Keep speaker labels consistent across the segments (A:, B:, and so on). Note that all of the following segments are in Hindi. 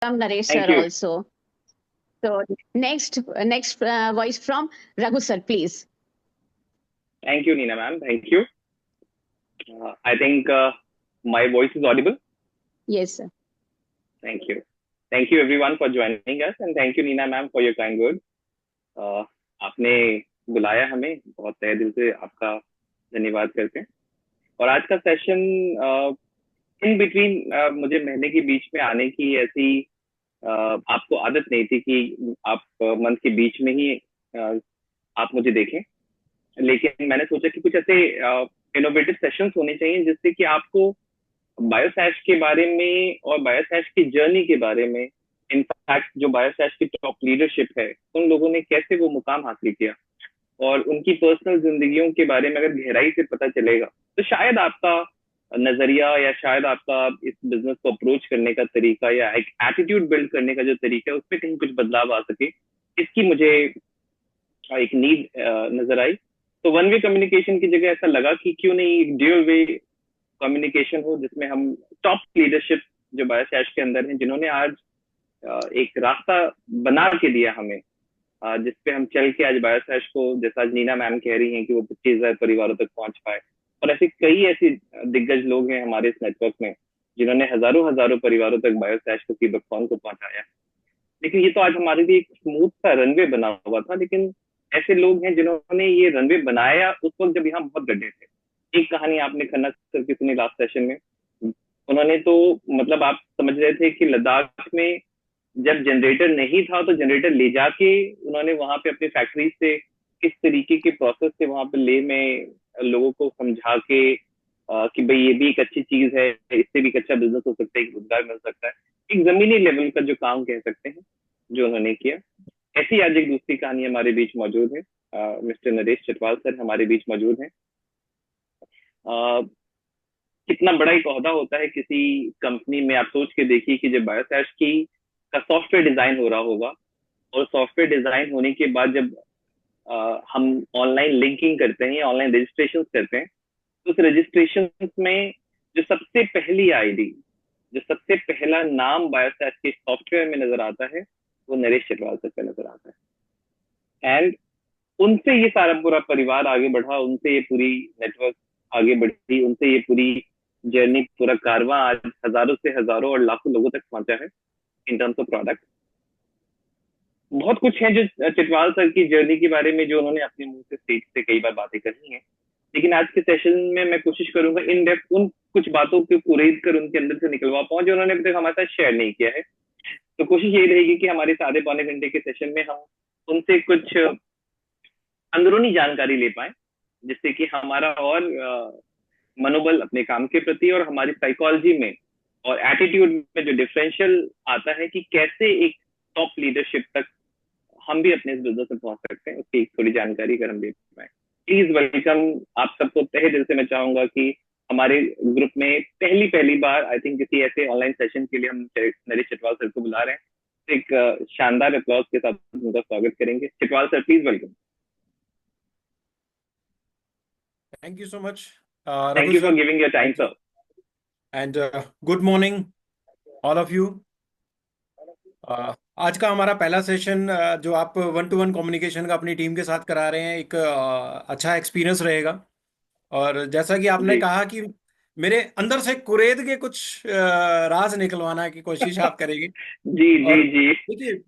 A: Naresh
B: Thank
A: sir
B: you.
A: also. So next voice from Raghu sir, please.
B: Thank you, Nina ma'am. Thank you. I think my voice is audible.
A: Yes, sir.
B: Thank you. Thank you everyone for joining us and thank you Nina ma'am for your kind words. आपने बुलाया हमें बहुत तहे दिल से आपका धन्यवाद करते हैं और आज का सेशन इन बिटवीन मुझे महीने के बीच में आने की ऐसी आपको आदत नहीं थी कि आप मंथ के बीच में ही आप मुझे देखें लेकिन मैंने सोचा कि कुछ ऐसे इनोवेटिव सेशंस होने चाहिए जिससे कि आपको बायोसैश के बारे में और बायोसैश की जर्नी के बारे में इनफैक्ट जो बायोसैश की टॉप लीडरशिप है उन लोगों ने कैसे वो मुकाम हासिल किया और उनकी पर्सनल जिंदगियों के बारे में अगर गहराई से पता चलेगा तो शायद आपका नजरिया या शायद आपका इस बिजनेस को अप्रोच करने का तरीका या एक एटीट्यूड बिल्ड करने का जो तरीका है उसमें कहीं कुछ बदलाव आ सके इसकी मुझे एक नीड नजर आई तो वन वे कम्युनिकेशन की जगह ऐसा लगा कि क्यों नहीं एक ड्यूअल वे कम्युनिकेशन हो जिसमें हम टॉप लीडरशिप जो बायोसैश के अंदर है जिन्होंने आज एक रास्ता बना के दिया हमें जिसपे हम चल के आज बायोसैश को जैसा आज नीना मैम कह रही हैं कि वो 25,000 परिवारों तक पहुंच पाए और ऐसे कई ऐसे दिग्गज लोग हैं हमारे इस नेटवर्क में जिन्होंने हजारों हजारों परिवारों तक बायोसैश को सीबकथॉर्न को पहुंचाया लेकिन ये तो आज हमारे लिए एक स्मूथ सा रनवे बना हुआ था लेकिन ऐसे लोग हैं जिन्होंने ये रनवे बनाया उस वक्त जब यहाँ बहुत गड्ढे थे एक कहानी आपने खन्ना सर की सुनी लास्ट सेशन में उन्होंने तो मतलब आप समझ रहे थे कि लद्दाख में जब जनरेटर नहीं था तो जनरेटर ले जाके उन्होंने वहां पे अपनी फैक्ट्री से किस तरीके के प्रोसेस से वहां पे ले में लोगों को समझा के कि भाई ये भी एक अच्छी चीज है इससे भी एक अच्छा बिजनेस हो सकता है एक रोजगार मिल सकता है एक जमीनी लेवल का जो काम कह सकते हैं जो उन्होंने किया ऐसी आज एक दूसरी कहानी हमारे बीच मौजूद है मिस्टर नरेश चटवाल सर हमारे बीच मौजूद हैं कितना बड़ा एक ओहदा होता है किसी कंपनी में आप सोच के देखिए कि जब बायोसैश की का सॉफ्टवेयर डिजाइन हो रहा होगा और सॉफ्टवेयर डिजाइन होने के बाद जब हम ऑनलाइन लिंकिंग करते हैं या ऑनलाइन रजिस्ट्रेशन करते हैं तो उस रजिस्ट्रेशन में जो सबसे पहली आईडी जो सबसे पहला नाम बायोसैश के सॉफ्टवेयर में नजर आता है वो नरेश चटवाल सर का नजर आता है एंड उनसे ये सारा पूरा परिवार आगे बढ़ा उनसे ये पूरी नेटवर्क आगे बढ़ी उनसे ये पूरी जर्नी पूरा कारवां आज हजारों से हजारों और लाखों लोगों तक पहुंचा है इन टर्म्स ऑफ प्रोडक्ट बहुत कुछ है जो चिटवाल सर की जर्नी के बारे में जो उन्होंने अपने मुंह से स्टेज से कई बार बातें कही हैं लेकिन आज के सेशन में मैं कोशिश करूंगा इन डेप्थ उन कुछ बातों को कुरेद कर उनके अंदर से निकलवा पाऊं जो उन्होंने अभी तक हमारे साथ शेयर नहीं किया है तो कोशिश यही रहेगी कि हमारे आधे पौने घंटे के सेशन में हम उनसे कुछ अंदरूनी जानकारी ले पाए जिससे कि हमारा और मनोबल अपने काम के प्रति और हमारी साइकोलॉजी में और एटीट्यूड में जो डिफरेंशियल आता है कि कैसे एक टॉप लीडरशिप तक हम भी अपने इस बिजनेस में पहुंच सकते हैं उसकी एक थोड़ी जानकारी अगर हम दे पाए प्लीज वेलकम आप सबको तहे दिल से मैं चाहूंगा कि हमारे ग्रुप में पहली पहली बार आई थिंक किसी ऐसे ऑनलाइन सेशन के लिए हम नरेश चटवाल सर को बुला रहे हैं तो एक शानदार अप्लॉज के साथ उनका स्वागत करेंगे Chatwal sir please welcome
C: Thank you so much,
B: thank
C: Raghu
B: you
C: sir.
B: For giving your time sir
C: And good morning, all of you. आज का हमारा पहला सेशन जो आप वन टू वन कम्युनिकेशन का अपनी टीम के साथ करा रहे हैं एक अच्छा एक्सपीरियंस रहेगा. और जैसा कि आपने
B: जी
C: कहा कि मेरे अंदर से कुरेद के कुछ राज निकलवाना की कोशिश आप करेंगे.
B: जी जी
C: और
B: जी
C: देखिए,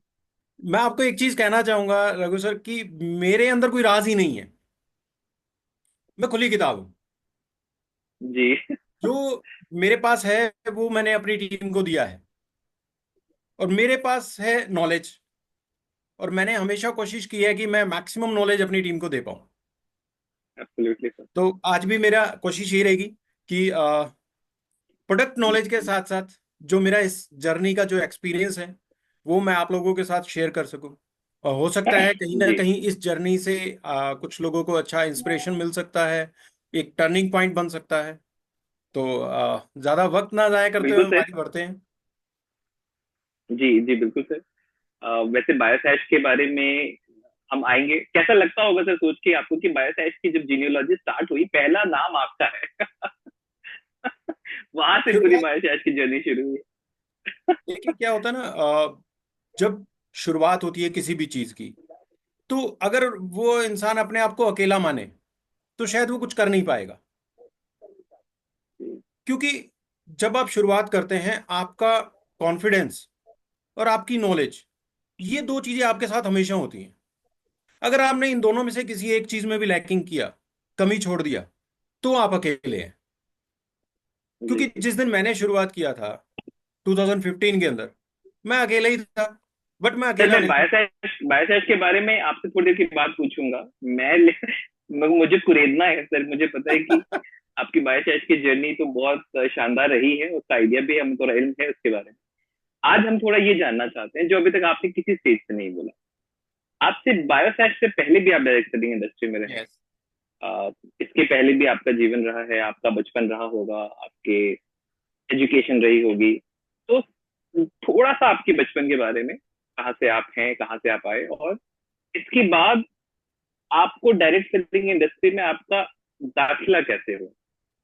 C: मैं आपको एक चीज कहना चाहूंगा रघु सर कि मेरे अंदर कोई राज ही नहीं है. मैं खुली किताब हूँ.
B: जी
C: जो मेरे पास है वो मैंने अपनी टीम को दिया है. और मेरे पास है नॉलेज. और मैंने हमेशा कोशिश की है कि मैं मैक्सिमम नॉलेज अपनी टीम को दे पाऊँ.
B: एब्सोल्युटली सर
C: तो आज भी मेरा कोशिश ये रहेगी कि प्रोडक्ट नॉलेज के साथ साथ जो मेरा इस जर्नी का जो एक्सपीरियंस है वो मैं आप लोगों के साथ शेयर कर सकूं. और हो सकता है कहीं ना
B: जी
C: कहीं इस जर्नी से कुछ लोगों को अच्छा इंस्पिरेशन मिल सकता है. एक टर्निंग पॉइंट बन सकता है. तो ज्यादा वक्त ना जाया करते हुए
B: बिल्कुल
C: हम
B: सर
C: आगे बढ़ते हैं.
B: जी जी बिल्कुल सर वैसे बायोसैश के बारे में हम आएंगे कैसा लगता होगा सर सोच के आपको कि बायोसैश की जब जीनियोलॉजी स्टार्ट हुई पहला नाम आपका है वहां से पूरी
C: शुरुआत
B: बायोसैश की जर्नी शुरू हुई
C: देखिए क्या होता है ना, जब शुरुआत होती है किसी भी चीज की, तो अगर वो इंसान अपने आप को अकेला माने तो शायद वो कुछ कर नहीं पाएगा। क्योंकि जब आप शुरुआत करते हैं, आपका कॉन्फिडेंस और आपकी नॉलेज, ये दो चीजें आपके साथ हमेशा होती हैं। अगर आपने इन दोनों में से किसी एक चीज में भी लैकिंग किया, कमी छोड़ दिया, तो आप अकेले हैं।
B: जी।
C: क्योंकि जिस दिन मैंने शुरुआत किया था 2015 के अंदर, मैं अकेला ही था, बट मैं
B: सर
C: अकेला
B: मैं
C: नहीं था।
B: बायोसैच के बारे में आपसे थोड़ी देर की बात पूछूंगा। मुझे कुरेदना है सर, मुझे पता है कि आपकी बायोसैच की जर्नी तो बहुत शानदार रही है, उसका आइडिया भी हम थोड़ा इल्म है उसके बारे में। आज हम थोड़ा ये जानना चाहते हैं जो अभी तक आपने किसी स्टेज से नहीं बोला। आपसे बायोसैच से पहले भी आप डायरेक्ट सेलिंग इंडस्ट्री में रहे।
C: यस।
B: आ, इसके पहले भी आपका जीवन रहा है, आपका बचपन रहा होगा, आपके एजुकेशन रही होगी। तो थोड़ा सा आपके बचपन के बारे में, कहाँ से आप हैं, कहाँ से आप आए, और इसके बाद आपको डायरेक्ट सेलिंग इंडस्ट्री में आपका दाखिला कैसे हो,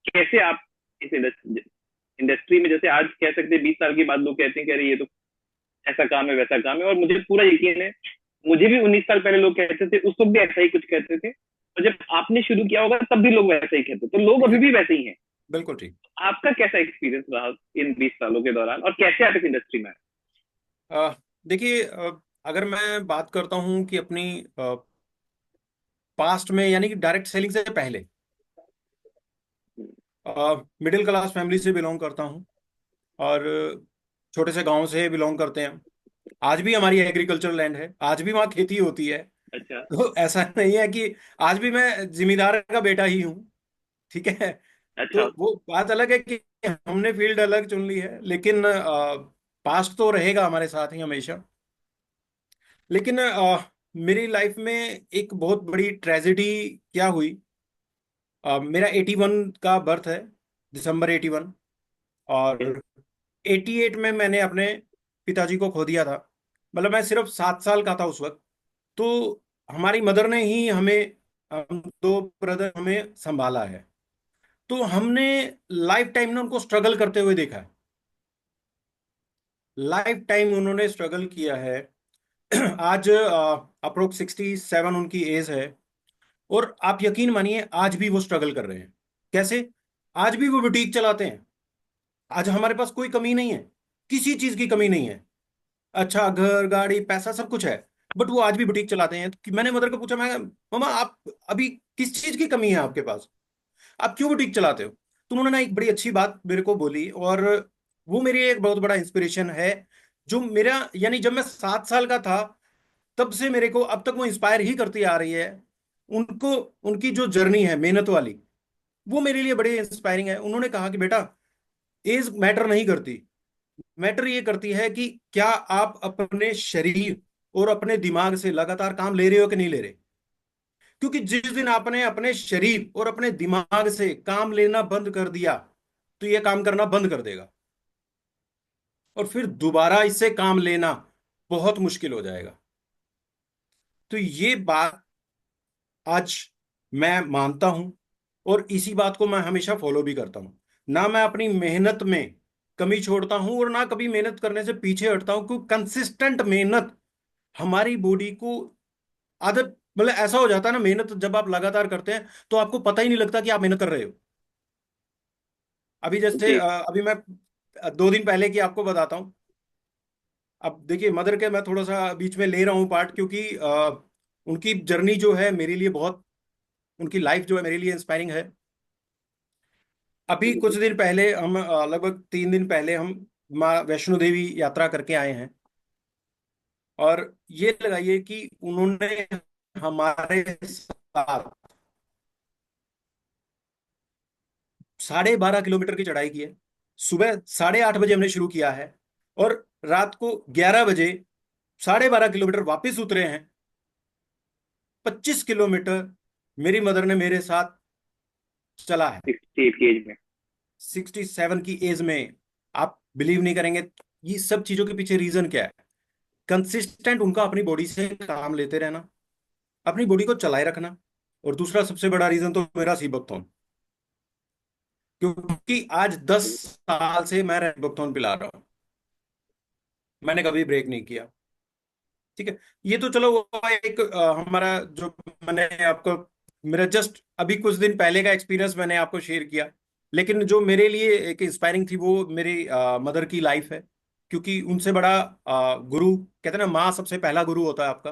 B: कैसे आप इस इंडस्ट्री में, जैसे आज कह सकते हैं 20 साल के बाद लोग कहते हैं कि अरे ये तो ऐसा काम है वैसा काम है, और मुझे पूरा यकीन है मुझे भी 19 साल पहले लोग कहते थे, उस वक्त भी ऐसा ही कुछ कहते थे, और जब आपने शुरू किया होगा तब भी लोग वैसा ही कहते, तो लोग अभी भी
C: एग्जैक्टली।
B: वैसे ही हैं।
C: बिल्कुल ठीक।
B: आपका कैसा एक्सपीरियंस रहा इन 20 सालों के दौरान, और कैसे आप इस इंडस्ट्री में आए?
C: देखिए, अगर मैं बात करता हूँ कि अपनी पास्ट में, यानी कि डायरेक्ट सेलिंग से पहले, मिडिल क्लास फैमिली से बिलोंग करता हूँ, और छोटे से गांव से बिलोंग करते हैं। आज भी हमारी एग्रीकल्चर लैंड है, आज भी वहाँ खेती होती है।
B: अच्छा।
C: तो ऐसा नहीं है कि आज भी मैं जिम्मेदार का बेटा ही हूँ। ठीक है। तो
B: अच्छा।
C: वो बात अलग है कि हमने फील्ड अलग चुन ली है, लेकिन पास्ट तो रहेगा हमारे साथ ही हमेशा। लेकिन मेरी लाइफ में एक बहुत बड़ी ट्रेजेडी क्या हुई। मेरा 81 का बर्थ है, दिसंबर 81। और 88 में मैंने अपने पिताजी को खो दिया था। मतलब मैं सिर्फ 7 साल का था उस वक्त। तो हमारी मदर ने ही हमें, हम दो ब्रदर, हमें संभाला है। तो हमने लाइफ टाइम में उनको स्ट्रगल करते हुए देखा है। लाइफ टाइम उन्होंने स्ट्रगल किया है। आज अप्रोक्स 67 उनकी एज है। और आप यकीन मानिए, आज भी वो स्ट्रगल कर रहे हैं। कैसे? आज भी वो बुटीक चलाते हैं। आज हमारे पास कोई कमी नहीं है, किसी चीज की कमी नहीं है। अच्छा, घर, गाड़ी, पैसा, सब कुछ है, बट वो आज भी बुटीक चलाते हैं। कि मैंने मदर को पूछा, मैं, मम्मा आप अभी किस चीज की कमी है आपके पास, आप क्यों बुटीक चलाते हो? तो उन्होंने ना एक बड़ी अच्छी बात मेरे को बोली, और वो मेरी एक बहुत बड़ा इंस्पिरेशन है। जो मेरा, यानी जब मैं 7 साल का था, तब से मेरे को अब तक वो इंस्पायर ही करती आ रही है। उनको, उनकी जो जर्नी है मेहनत वाली, वो मेरे लिए बड़ी इंस्पायरिंग है। उन्होंने कहा कि बेटा, एज मैटर नहीं करती, मैटर ये करती है कि क्या आप अपने शरीर और अपने दिमाग से लगातार काम ले रहे हो कि नहीं ले रहे। क्योंकि जिस दिन आपने अपने शरीर और अपने दिमाग से काम लेना बंद कर दिया, तो ये काम करना बंद कर देगा, और फिर दोबारा इससे काम लेना बहुत मुश्किल हो जाएगा। तो ये बात आज मैं मानता हूं, और इसी बात को मैं हमेशा फॉलो भी करता हूं। ना मैं अपनी मेहनत में कमी छोड़ता हूं, और ना कभी मेहनत करने से पीछे हटता हूं। क्योंकि कंसिस्टेंट मेहनत हमारी बॉडी को आदत, मतलब ऐसा हो जाता है ना, मेहनत जब आप लगातार करते हैं तो आपको पता ही नहीं लगता कि आप मेहनत कर रहे हो। अभी जैसे
B: जी।
C: अभी मैं 2 दिन पहले की आपको बताता हूँ। अब देखिए, मदर के मैं थोड़ा सा बीच में ले रहा हूँ पार्ट, क्योंकि उनकी जर्नी जो है मेरे लिए बहुत, उनकी लाइफ जो है मेरे लिए इंस्पायरिंग है। अभी कुछ दिन पहले हम, लगभग 3 दिन पहले हम माँ वैष्णो देवी यात्रा करके आए हैं। और ये लगाइए कि उन्होंने हमारे साथ 12.5 किलोमीटर की चढ़ाई की है। सुबह 8:30 बजे हमने शुरू किया है, और रात को 11 बजे 12.5 किलोमीटर वापस उतरे हैं। 25 किलोमीटर मेरी मदर ने मेरे साथ चला है,
B: 68 की एज में।
C: 67 की एज में। आप बिलीव नहीं करेंगे, ये सब चीजों के पीछे रीजन क्या है। कंसिस्टेंट उनका अपनी बॉडी से काम लेते रहना, अपनी बॉडी को चलाए रखना। और दूसरा सबसे बड़ा रीजन तो मेरा सीबकथॉर्न। क्योंकि आज 10 साल से मैं रेबकथॉर्न पिला रहा हूँ। मैंने कभी ब्रेक नहीं किया। ठीक है, ये तो चलो वो एक हमारा जो मैंने आपको, मेरा जस्ट अभी कुछ दिन पहले का एक्सपीरियंस मैंने आपको शेयर किया। लेकिन जो मेरे लिए एक इंस्पायरिंग थी वो मेरी मदर की लाइफ है। क्योंकि उनसे बड़ा गुरु, कहते हैं ना, माँ सबसे पहला गुरु होता है आपका।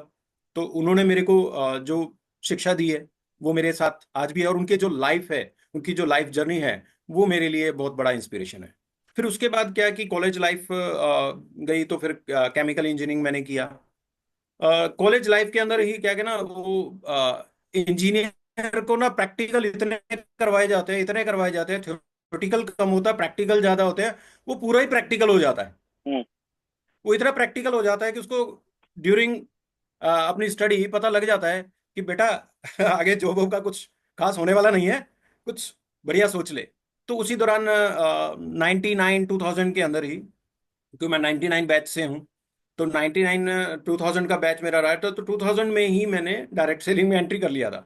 C: तो उन्होंने मेरे को जो शिक्षा दी है वो मेरे साथ आज भी है, और उनके जो लाइफ है, उनकी जो लाइफ जर्नी है, वो मेरे लिए बहुत बड़ा इंस्पिरेशन है। फिर उसके बाद क्या कि कॉलेज लाइफ गई, तो फिर केमिकल इंजीनियरिंग मैंने किया। कॉलेज लाइफ के अंदर ही क्या कि ना वो इंजीनियर को ना प्रैक्टिकल इतने करवाए जाते हैं, थ्योरेटिकल कम होता है, प्रैक्टिकल ज्यादा होते हैं। वो पूरा ही प्रैक्टिकल हो जाता है।
B: हम्म।
C: वो इतना प्रैक्टिकल हो जाता है कि उसको ड्यूरिंग अपनी स्टडी पता लग जाता है कि बेटा आगे जॉब वॉब का कुछ खास होने वाला नहीं है, कुछ बढ़िया सोच ले। तो उसी दौरान 99 2000 के अंदर ही, क्योंकि मैं 99 बैच से हूँ, तो 99 2000 का बैच मेरा रहा है। तो 2000 में ही मैंने डायरेक्ट सेलिंग में एंट्री कर लिया था।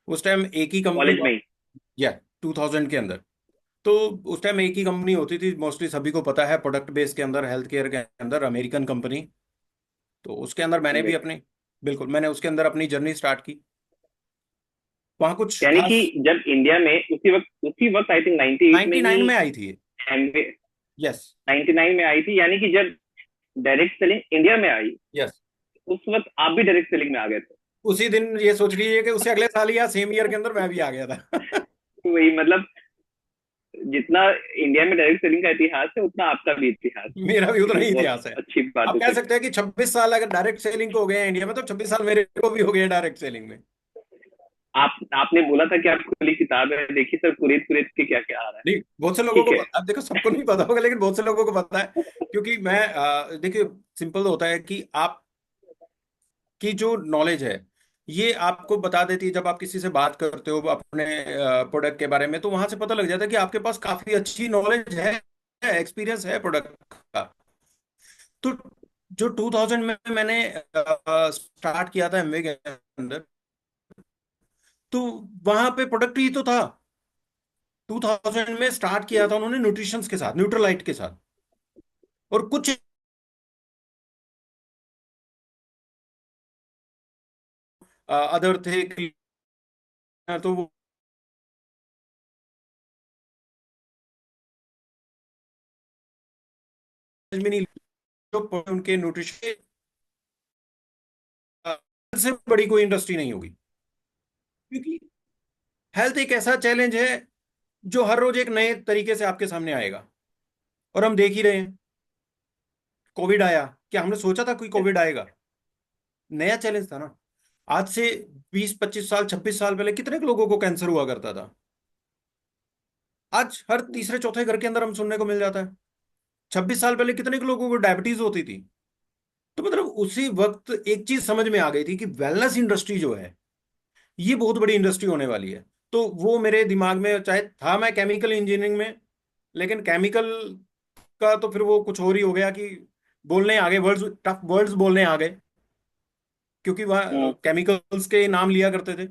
C: उस टाइम एक ही कंपनी,
B: कॉलेज में ही?
C: या 2000 के अंदर। तो उस टाइम एक ही कंपनी होती थी, मोस्टली सभी को पता है, प्रोडक्ट बेस के अंदर, हेल्थ केयर के अंदर, अमेरिकन कंपनी। तो उसके अंदर मैंने भी
B: Correct.
C: अपनी, बिल्कुल मैंने उसके अंदर अपनी जर्नी स्टार्ट की। वहाँ कुछ
B: यानी कि
C: खास
B: जब इंडिया में उसी वक्त आई थिंक 98 में ही
C: 99 में आई थी।
B: Amway
C: yes.
B: 99 में आई थी, यानी कि जब डायरेक्ट सेलिंग इंडिया में आई
C: यस।
B: उस वक्त आप भी डायरेक्ट सेलिंग में आ गए थे?
C: उसी दिन ये सोच लीजिए कि उससे अगले साल या सेम ईयर के अंदर मैं भी आ गया था।
B: तो वही मतलब, जितना इंडिया में डायरेक्ट सेलिंग का इतिहास है उतना आपका भी इतिहास है।
C: मेरा भी उतना
B: ये
C: ही
B: बहुत
C: इतिहास है।
B: अच्छी बात
C: आप
B: है
C: कह
B: सर।
C: सकते हैं कि 26 साल अगर डायरेक्ट सेलिंग को हो गए हैं इंडिया में, तो 26 साल मेरे को भी हो गए डायरेक्ट सेलिंग में।
B: आपने बोला था कि आप खुली किताब है, देखिए सर कुरेद कुरेद के क्या क्या आ रहा है।
C: नहीं, बहुत से लोगों
B: ठीक
C: को
B: है।
C: पता, अब देखो सबको नहीं पता होगा, लेकिन बहुत से लोगों को पता है। क्योंकि मैं देखिए, सिंपल होता है कि आपकी जो नॉलेज है, ये आपको बता देती है। जब आप किसी से बात करते हो अपने प्रोडक्ट के बारे में, तो वहां से पता लग जाता है कि आपके पास काफी अच्छी नॉलेज है, एक्सपीरियंस है प्रोडक्ट का। तो जो 2000 में मैंने स्टार्ट किया था एमवे के अंदर, तो वहां पे प्रोडक्ट ही तो था। 2000 में स्टार्ट किया था उन्होंने न्यूट्रिशंस के साथ, न्यूट्रलाइट के साथ, और कुछ अदर थे तो वो समझ में नहीं, जो उनके न्यूट्रिशन से बड़ी कोई इंडस्ट्री नहीं होगी। क्योंकि हेल्थ एक ऐसा चैलेंज है जो हर रोज एक नए तरीके से आपके सामने आएगा। और हम देख ही रहे हैं, कोविड आया, क्या हमने सोचा था कोई कोविड आएगा? नया चैलेंज था ना। आज से 20 25 साल, 26 साल पहले कितने लोगों को कैंसर हुआ करता था? आज हर तीसरे चौथे घर के अंदर हम सुनने को मिल जाता है। 26 साल पहले कितने लोगों को डायबिटीज होती थी? तो मतलब उसी वक्त एक चीज समझ में आ गई थी कि वेलनेस इंडस्ट्री जो है, ये बहुत बड़ी इंडस्ट्री होने वाली है। तो वो मेरे दिमाग में, चाहे था मैं केमिकल इंजीनियरिंग में, लेकिन केमिकल का तो फिर वो कुछ और ही हो गया कि बोलने आ गए वर्ड्स, टफ वर्ड्स बोलने आ गए, क्योंकि वहाँ
B: हम्म।
C: केमिकल्स के नाम लिया करते थे।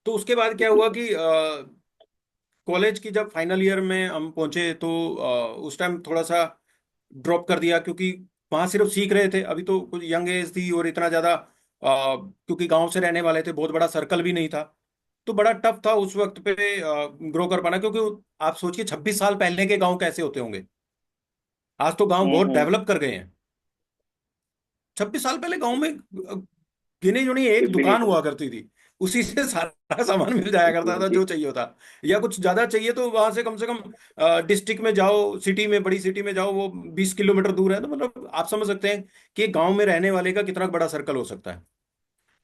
C: तो उसके बाद क्या हुआ कि कॉलेज की जब फाइनल ईयर में हम पहुंचे, तो उस टाइम थोड़ा सा ड्रॉप कर दिया, क्योंकि वहां सिर्फ सीख रहे थे। अभी तो कुछ यंग एज थी, और इतना ज्यादा क्योंकि गांव से रहने वाले थे, बहुत बड़ा सर्कल भी नहीं था। तो बड़ा टफ था उस वक्त पे ग्रो कर पाना, क्योंकि आप सोचिए 26 साल पहले के गांव कैसे होते होंगे। आज तो गांव बहुत
B: हम्म।
C: डेवलप कर गए हैं। 26 साल पहले गांव में गिनी चुनी एक
B: कुछ भी नहीं
C: दुकान
B: था।
C: हुआ करती थी, उसी से सारा सामान मिल जाया करता था
B: जी।
C: जो चाहिए होता। या कुछ ज्यादा चाहिए तो वहां से कम डिस्ट्रिक्ट में जाओ, सिटी में, बड़ी सिटी में जाओ, वो 20 किलोमीटर दूर है। तो मतलब आप समझ सकते हैं कि गांव में रहने वाले का कितना बड़ा सर्कल हो सकता है।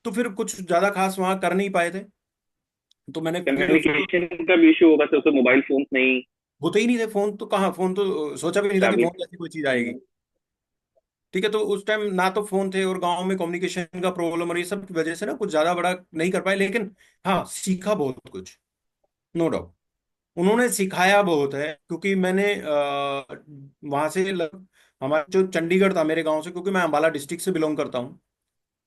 C: तो फिर कुछ ज्यादा खास वहां कर नहीं पाए थे। तो मैंने फिर उसको,
B: कम्युनिकेशन का भी इशू होगा सर, तो मोबाइल फोन नहीं,
C: होते ही नहीं थे फोन, तो कहाँ फोन, तो सोचा भी नहीं था कि फोन
B: टैबलेट।
C: जैसी कोई चीज आएगी। ठीक है, तो उस टाइम ना तो फोन थे, और गांव में कम्युनिकेशन का प्रॉब्लम, और ये सब की वजह से ना कुछ ज्यादा बड़ा नहीं कर पाए। लेकिन हाँ, सीखा बहुत कुछ, नो डाउट। उन्होंने सिखाया बहुत है, क्योंकि मैंने वहां से हमारा जो चंडीगढ़ था मेरे गांव से, क्योंकि मैं अंबाला डिस्ट्रिक्ट से बिलोंग करता हूँ।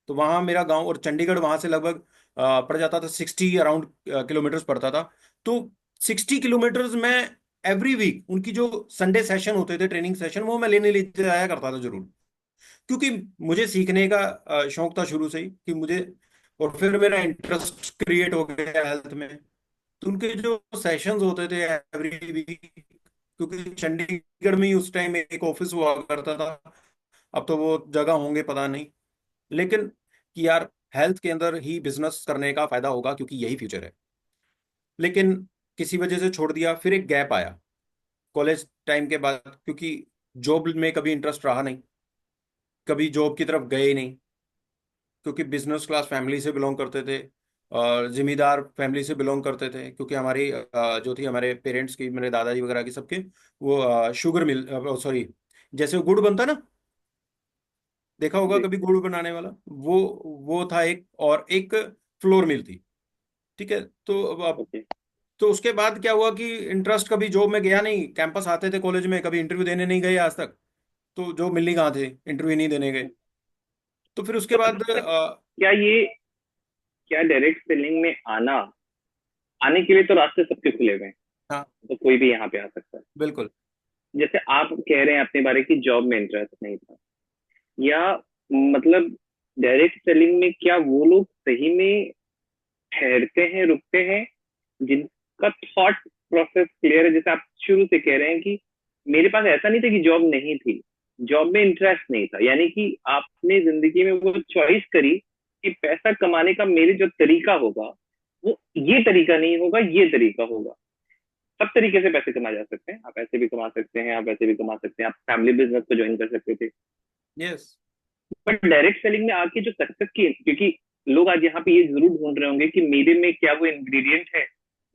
C: तो वहाँ मेरा गांव और चंडीगढ़ वहां से लगभग पड़ जाता था 60 अराउंड किलोमीटर्स पड़ता था। तो 60 किलोमीटर्स में एवरी वीक उनकी जो संडे सेशन होते थे, ट्रेनिंग सेशन, वो मैं लेने लेते आया करता था जरूर। क्योंकि मुझे सीखने का शौक था शुरू से ही कि मुझे, और फिर मेरा इंटरेस्ट क्रिएट हो गया हेल्थ में। तो उनके जो सेशंस होते थे एवरी वीक, क्योंकि चंडीगढ़ में ही उस टाइम एक ऑफिस हुआ करता था, अब तो वो जगह होंगे पता नहीं, लेकिन कि यार हेल्थ के अंदर ही बिजनेस करने का फायदा होगा क्योंकि यही फ्यूचर है। लेकिन किसी वजह से छोड़ दिया। फिर एक गैप आया कॉलेज टाइम के बाद, क्योंकि जॉब में कभी इंटरेस्ट रहा नहीं, कभी जॉब की तरफ गए ही नहीं, क्योंकि बिजनेस क्लास फैमिली से बिलोंग करते थे और जिम्मेदार फैमिली से बिलोंग करते थे, क्योंकि हमारी जो थी हमारे पेरेंट्स की, मेरे दादाजी वगैरह की सबके, वो शुगर मिल, सॉरी, जैसे गुड़ बनता ना, देखा होगा
B: जी।
C: कभी गुड़ बनाने वाला, वो था एक, और एक फ्लोर मिल थी। ठीक है। अब
B: ओके।
C: तो उसके बाद क्या हुआ कि इंटरेस्ट, कभी जॉब में गया नहीं, कैंपस आते थे कॉलेज में, कभी इंटरव्यू देने नहीं गए आज तक, तो जॉब मिलनी कहाँ थे, इंटरव्यू नहीं देने गए। तो फिर उसके
B: तो
C: बाद
B: अच्छा, क्या डायरेक्ट सेलिंग में आने के लिए तो रास्ते सबके खुले हुए हैं,
C: हाँ
B: तो कोई भी यहाँ पे आ सकता है।
C: बिल्कुल।
B: जैसे आप कह रहे हैं अपने बारे की जॉब में इंटरेस्ट नहीं था, या मतलब डायरेक्ट सेलिंग में क्या वो लोग सही में ठहरते हैं, रुकते हैं, जिनका थॉट प्रोसेस क्लियर है? जैसे आप शुरू से कह रहे हैं कि मेरे पास ऐसा नहीं था कि जॉब नहीं थी, जॉब में इंटरेस्ट नहीं था, यानी कि आपने जिंदगी में वो चॉइस करी कि पैसा कमाने का मेरे जो तरीका होगा वो ये तरीका नहीं होगा, ये तरीका होगा। सब तरीके से पैसे कमाए जा सकते हैं, आप ऐसे भी कमा सकते हैं, आप ऐसे भी कमा सकते हैं, आप फैमिली बिजनेस को ज्वाइन कर सकते थे।
C: यस।
B: बट डायरेक्ट सेलिंग में आके जो सक्सेस की, क्योंकि लोग आज यहाँ पे ये जरूर ढूंढ रहे होंगे कि मेरे में क्या वो इंग्रेडिएंट है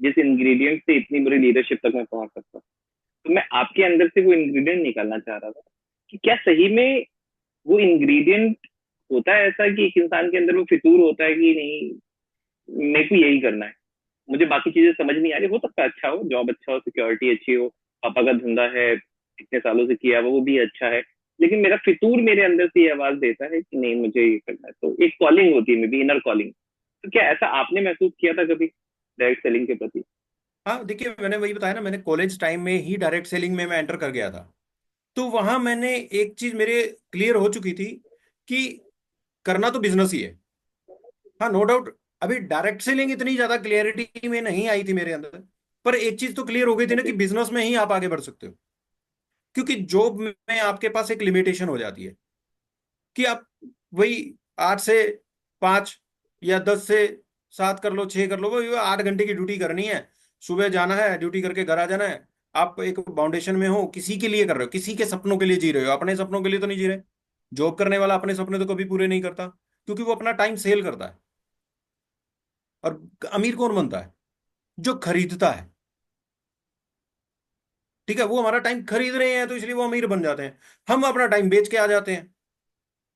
B: जिस इंग्रेडिएंट से इतनी बड़ी लीडरशिप तक मैं पहुंच सकता हूँ। तो मैं आपके अंदर से वो इंग्रेडिएंट निकालना चाह रहा था कि क्या सही में वो इंग्रेडिएंट होता है ऐसा कि एक इंसान के अंदर वो फितूर होता है कि नहीं मेरे को यही करना है, मुझे बाकी चीजें समझ नहीं आ रही, हो सकता है अच्छा हो, जॉब अच्छा हो, सिक्योरिटी अच्छी हो, पापा का धंधा है इतने सालों से किया हुआ वो भी अच्छा है, लेकिन मेरा फितूर मेरे अंदर से ये आवाज देता है कि नहीं मुझे ये करना है। तो एक कॉलिंग होती है, मे बी इनर कॉलिंग। तो क्या ऐसा आपने महसूस किया था कभी डायरेक्ट सेलिंग के प्रति?
C: हाँ देखिए, मैंने वही बताया ना, मैंने कॉलेज टाइम में ही डायरेक्ट सेलिंग में मैं एंटर कर गया था। तो वहां मैंने एक चीज मेरे क्लियर हो चुकी थी कि करना तो बिजनेस ही है। हाँ नो डाउट, अभी डायरेक्ट सेलिंग इतनी ज्यादा क्लियरिटी में नहीं आई थी मेरे अंदर, पर एक चीज तो क्लियर हो गई थी ना
B: ओके।
C: कि बिजनेस में ही आप आगे बढ़ सकते हो। क्योंकि जॉब में आपके पास एक लिमिटेशन हो जाती है कि आप वही 8 से 5 या 10 से 7 कर लो, 6 कर लो, वही 8 घंटे की ड्यूटी करनी है। सुबह जाना है, ड्यूटी करके घर आ जाना है। आप एक फाउंडेशन में हो, किसी के लिए कर रहे हो, किसी के सपनों के लिए जी रहे हो, अपने सपनों के लिए तो नहीं जी रहे। जॉब करने वाला अपने सपने तो कभी पूरे नहीं करता, क्योंकि वो अपना टाइम सेल करता है। और अमीर कौन बनता है? जो खरीदता है। ठीक है, वो हमारा टाइम खरीद रहे हैं तो इसलिए वो अमीर बन जाते हैं। हम अपना टाइम बेच के आ जाते हैं।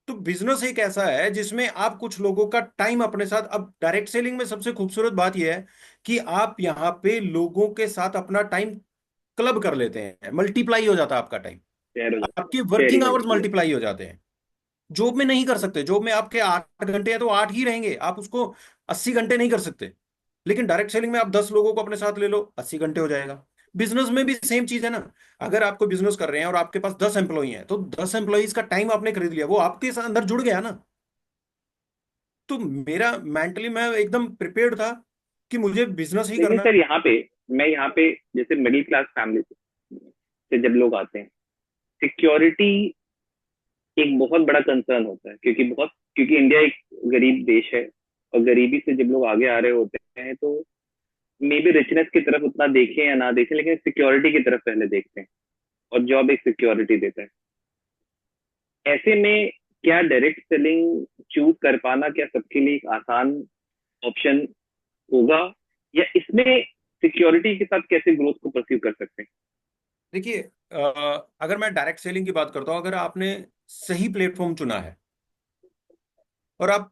C: तो बिजनेस एक ऐसा है जिसमें आप कुछ लोगों का टाइम अपने साथ, अब डायरेक्ट सेलिंग में सबसे खूबसूरत बात यह है कि आप यहाँ पे लोगों के साथ अपना टाइम क्लब कर लेते हैं, मल्टीप्लाई हो जाता है आपका टाइम,
B: शेयर हो
C: आपके
B: जाती,
C: वर्किंग
B: शेयरिंग हो
C: आवर्स
B: जाती है।
C: मल्टीप्लाई हो जाते हैं। जॉब में नहीं कर सकते, जॉब में आपके 8 घंटे हैं तो 8 ही रहेंगे, आप उसको 80 घंटे नहीं कर सकते। लेकिन डायरेक्ट सेलिंग में आप 10 लोगों को अपने साथ ले लो, 80 घंटे हो जाएगा। बिजनेस में भी सेम चीज है ना। अगर आपको बिजनेस कर रहे हैं और आपके पास 10 एम्प्लॉई हैं, तो 10 एम्प्लॉईज का टाइम आपने खरीद लिया, वो आपके साथ अंदर जुड़ गया ना। तो मेरा मेंटली मैं एकदम प्रिपेयर्ड था कि मुझे बिजनेस ही
B: लेकिन
C: करना
B: सर यहाँ पे, मैं यहाँ पे जैसे मिडिल क्लास फैमिली से जब लोग आते हैं, सिक्योरिटी एक बहुत बड़ा कंसर्न होता है, क्योंकि इंडिया एक गरीब देश है, और गरीबी से जब लोग आगे आ रहे होते हैं तो मे बी रिचनेस की तरफ उतना देखें या ना देखें, लेकिन सिक्योरिटी की तरफ पहले देखते हैं, और जॉब एक सिक्योरिटी देता है। ऐसे में क्या डायरेक्ट सेलिंग चूज कर पाना क्या सबके लिए एक आसान ऑप्शन होगा, या इसमें सिक्योरिटी के साथ कैसे ग्रोथ को परस्यू कर सकते हैं?
C: देखिए, अगर मैं डायरेक्ट सेलिंग की बात करता हूँ, अगर आपने सही प्लेटफॉर्म चुना है और आप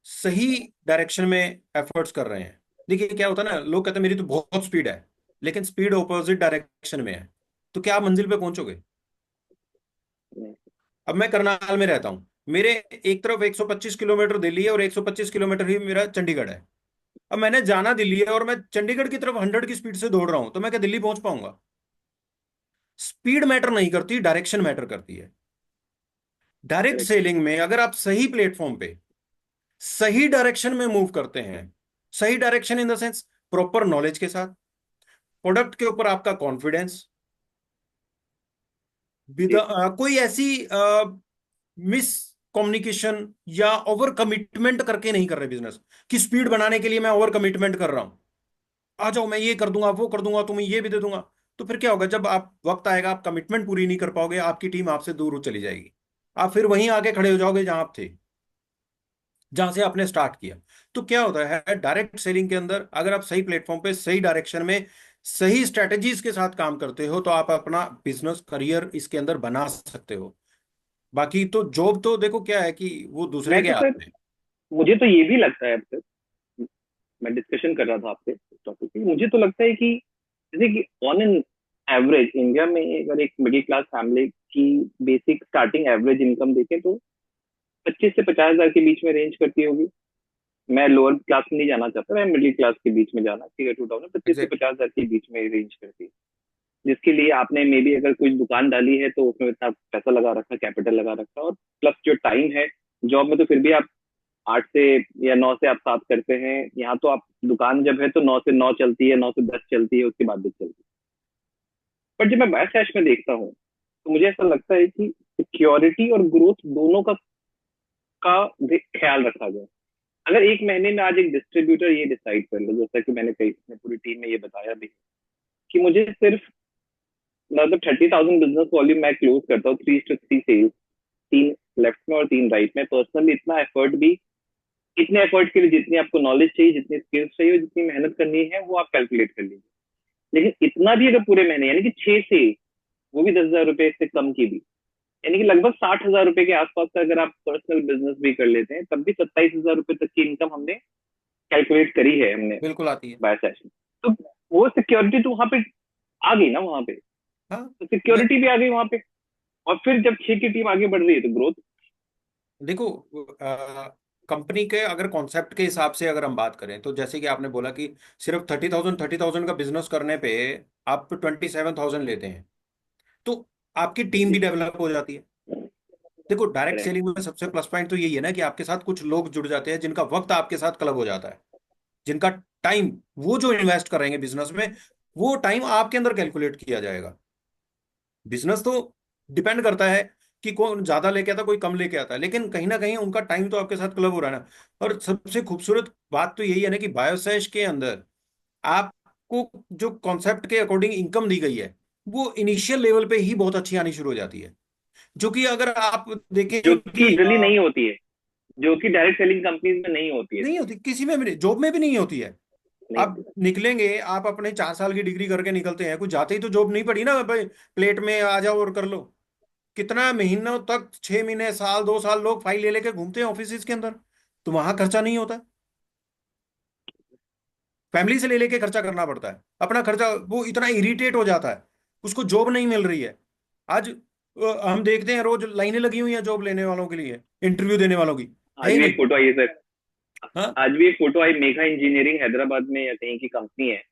C: सही डायरेक्शन में एफर्ट्स कर रहे हैं। देखिए क्या होता है ना, लोग कहते हैं मेरी तो बहुत स्पीड है, लेकिन स्पीड ऑपोजिट डायरेक्शन में है, तो क्या आप मंजिल पे पहुंचोगे? अब मैं करनाल में रहता हूँ, मेरे एक तरफ 125 किलोमीटर दिल्ली है और 125 किलोमीटर ही मेरा चंडीगढ़ है। अब मैंने जाना दिल्ली है और मैं चंडीगढ़ की तरफ 100 की स्पीड से दौड़ रहा हूँ, तो मैं क्या दिल्ली पहुंच पाऊंगा? स्पीड मैटर नहीं करती, डायरेक्शन मैटर करती है। Direct
B: correct.
C: सेलिंग में अगर आप सही प्लेटफॉर्म पे सही डायरेक्शन में मूव करते हैं, सही direction in the sense proper knowledge के साथ, प्रोडक्ट के ऊपर आपका कॉन्फिडेंस,
B: जी।
C: कोई ऐसी मिस कम्युनिकेशन या ओवर कमिटमेंट करके नहीं कर रहे बिजनेस, कि स्पीड बनाने के लिए मैं ओवर कमिटमेंट कर रहा हूं, आ जाओ मैं ये कर दूंगा वो कर दूंगा तुम्हें ये भी दे दूंगा। तो फिर क्या होगा, जब आप वक्त आएगा आप कमिटमेंट पूरी नहीं कर पाओगे, आपकी टीम आपसे दूर चली जाएगी, आप फिर वहीं आगे खड़े हो जाओगे जहां आप थे, जहां से आपने स्टार्ट किया। तो क्या होता है डायरेक्ट सेलिंग के अंदर, अगर आप सही प्लेटफॉर्म पे सही डायरेक्शन में सही स्ट्रेटजीज के साथ काम करते हो, तो आप अपना बिजनेस करियर इसके अंदर बना सकते हो। बाकी तो जॉब तो देखो क्या है कि वो दूसरे
B: मैं
C: के
B: तो
C: हाथ
B: सर,
C: में है।
B: मुझे तो ये भी लगता है, अब सर मैं डिस्कशन कर रहा था आपसे इस टॉपिक पे, मुझे तो लगता है कि जैसे कि ऑन एन एवरेज इंडिया में अगर एक मिडिल क्लास फैमिली की बेसिक स्टार्टिंग एवरेज इनकम देखें तो 25 से 50 हजार के बीच में रेंज करती होगी। मैं लोअर क्लास में नहीं जाना चाहता, मैं मिडिल क्लास के बीच में जाना, ठीक है, 2000 पच्चीस से
C: एग्जैक्टली।
B: पचास हजार के बीच में रेंज करती है। जिसके लिए आपने मे बी अगर कोई दुकान डाली है तो उसमें इतना पैसा लगा रखा, कैपिटल लगा रखा, और प्लस जो टाइम है जॉब में, तो फिर भी आप 8 से या 9 से आप 7 करते हैं। यहाँ तो आप दुकान जब है तो 9 से 9 चलती है, 9 से 10 चलती है, उसके बाद भी चलती है। पर जब मैं बाय कैश में देखता हूँ तो मुझे ऐसा लगता है कि सिक्योरिटी और ग्रोथ दोनों का ख्याल रखा जाए। अगर एक महीने में आज एक डिस्ट्रीब्यूटर ये डिसाइड कर ले, जैसा कि मैंने कई अपने पूरी टीम में ये बताया भी, कि मुझे सिर्फ मतलब 30,000 बिजनेस वॉल्यूम मैं क्लोज करता हूँ, 3 to 3 सेल्स, 3 लेफ्ट में और 3 राइट में, पर्सनली इतना एफर्ट भी, इतने एफर्ट के लिए जितनी आपको नॉलेज चाहिए, जितनी स्किल्स चाहिए, जितनी मेहनत करनी है, वो आप कैलकुलेट कर लीजिए। लेकिन इतना भी अगर पूरे महीने, यानी कि 6 से, वो भी 10,000 रुपए से कम की भी, यानी कि लगभग 60,000 रुपए के आसपास का अगर आप पर्सनल बिजनेस भी कर लेते हैं, तब भी 27,000 रुपए तक की इनकम हमने कैलकुलेट करी है, हमने
C: बिल्कुल आती है।
B: Bye session. तो वो सिक्योरिटी तो वहां पे आ गई ना, वहां पे
C: हाँ।
B: तो
C: मैं
B: सिक्योरिटी भी आ गई वहां पे। और फिर जब 6 की टीम आगे बढ़ रही है तो ग्रोथ।
C: देखो, कंपनी के अगर कॉन्सेप्ट के हिसाब से अगर हम बात करें, तो जैसे कि आपने बोला कि सिर्फ 30,000 का बिजनेस करने पे आप 27,000 लेते हैं, तो आपकी टीम भी
B: जी।
C: डेवलप हो जाती है। देखो, डायरेक्ट
B: करेक्ट।
C: सेलिंग में सबसे प्लस पॉइंट तो यही है ना कि आपके साथ कुछ लोग जुड़ जाते हैं जिनका वक्त आपके साथ क्लब हो जाता है, जिनका टाइम, वो जो इन्वेस्ट करेंगे बिजनेस में, वो टाइम आपके अंदर कैलकुलेट किया जाएगा। बिजनेस तो डिपेंड करता है कि कौन ज्यादा लेके आता कोई कम लेके आता है, लेकिन कहीं ना कहीं उनका टाइम तो आपके साथ क्लब हो रहा है ना। और सबसे खूबसूरत बात तो यही है ना कि बायोसैश के अंदर आपको जो कॉन्सेप्ट के अकॉर्डिंग इनकम दी गई है, वो इनिशियल लेवल पे ही बहुत अच्छी आनी शुरू हो जाती है। जो कि अगर आप देखें
B: जो कि
C: कि
B: यूजुअली नहीं होती है, जो कि डायरेक्ट सेलिंग कंपनीज में नहीं होती है,
C: नहीं होती, किसी में भी, जॉब में भी नहीं होती है।
B: नहीं
C: आप
B: होती।
C: निकलेंगे, आप अपने 4 साल की डिग्री करके निकलते हैं, कुछ जाते ही तो जॉब नहीं पड़ी ना भाई, प्लेट में आ जाओ और कर लो। कितना महीनों तक, 6 महीने, साल, 2 साल लोग फाइल ले लेके घूमते हैं ऑफिस के अंदर, तो वहां खर्चा नहीं होता। फैमिली से ले लेके खर्चा करना पड़ता है अपना खर्चा, वो इतना इरिटेट हो जाता है, उसको जॉब नहीं मिल रही है। आज हम देखते हैं रोज लाइनें लगी हुई हैं जॉब लेने वालों के लिए, इंटरव्यू देने वालों की, है
B: आज
C: ही
B: भी
C: नहीं।
B: एक फोटो आई है सर,
C: हाँ।
B: आज भी एक फोटो आई, मेघा इंजीनियरिंग हैदराबाद में या कहीं की कंपनी है,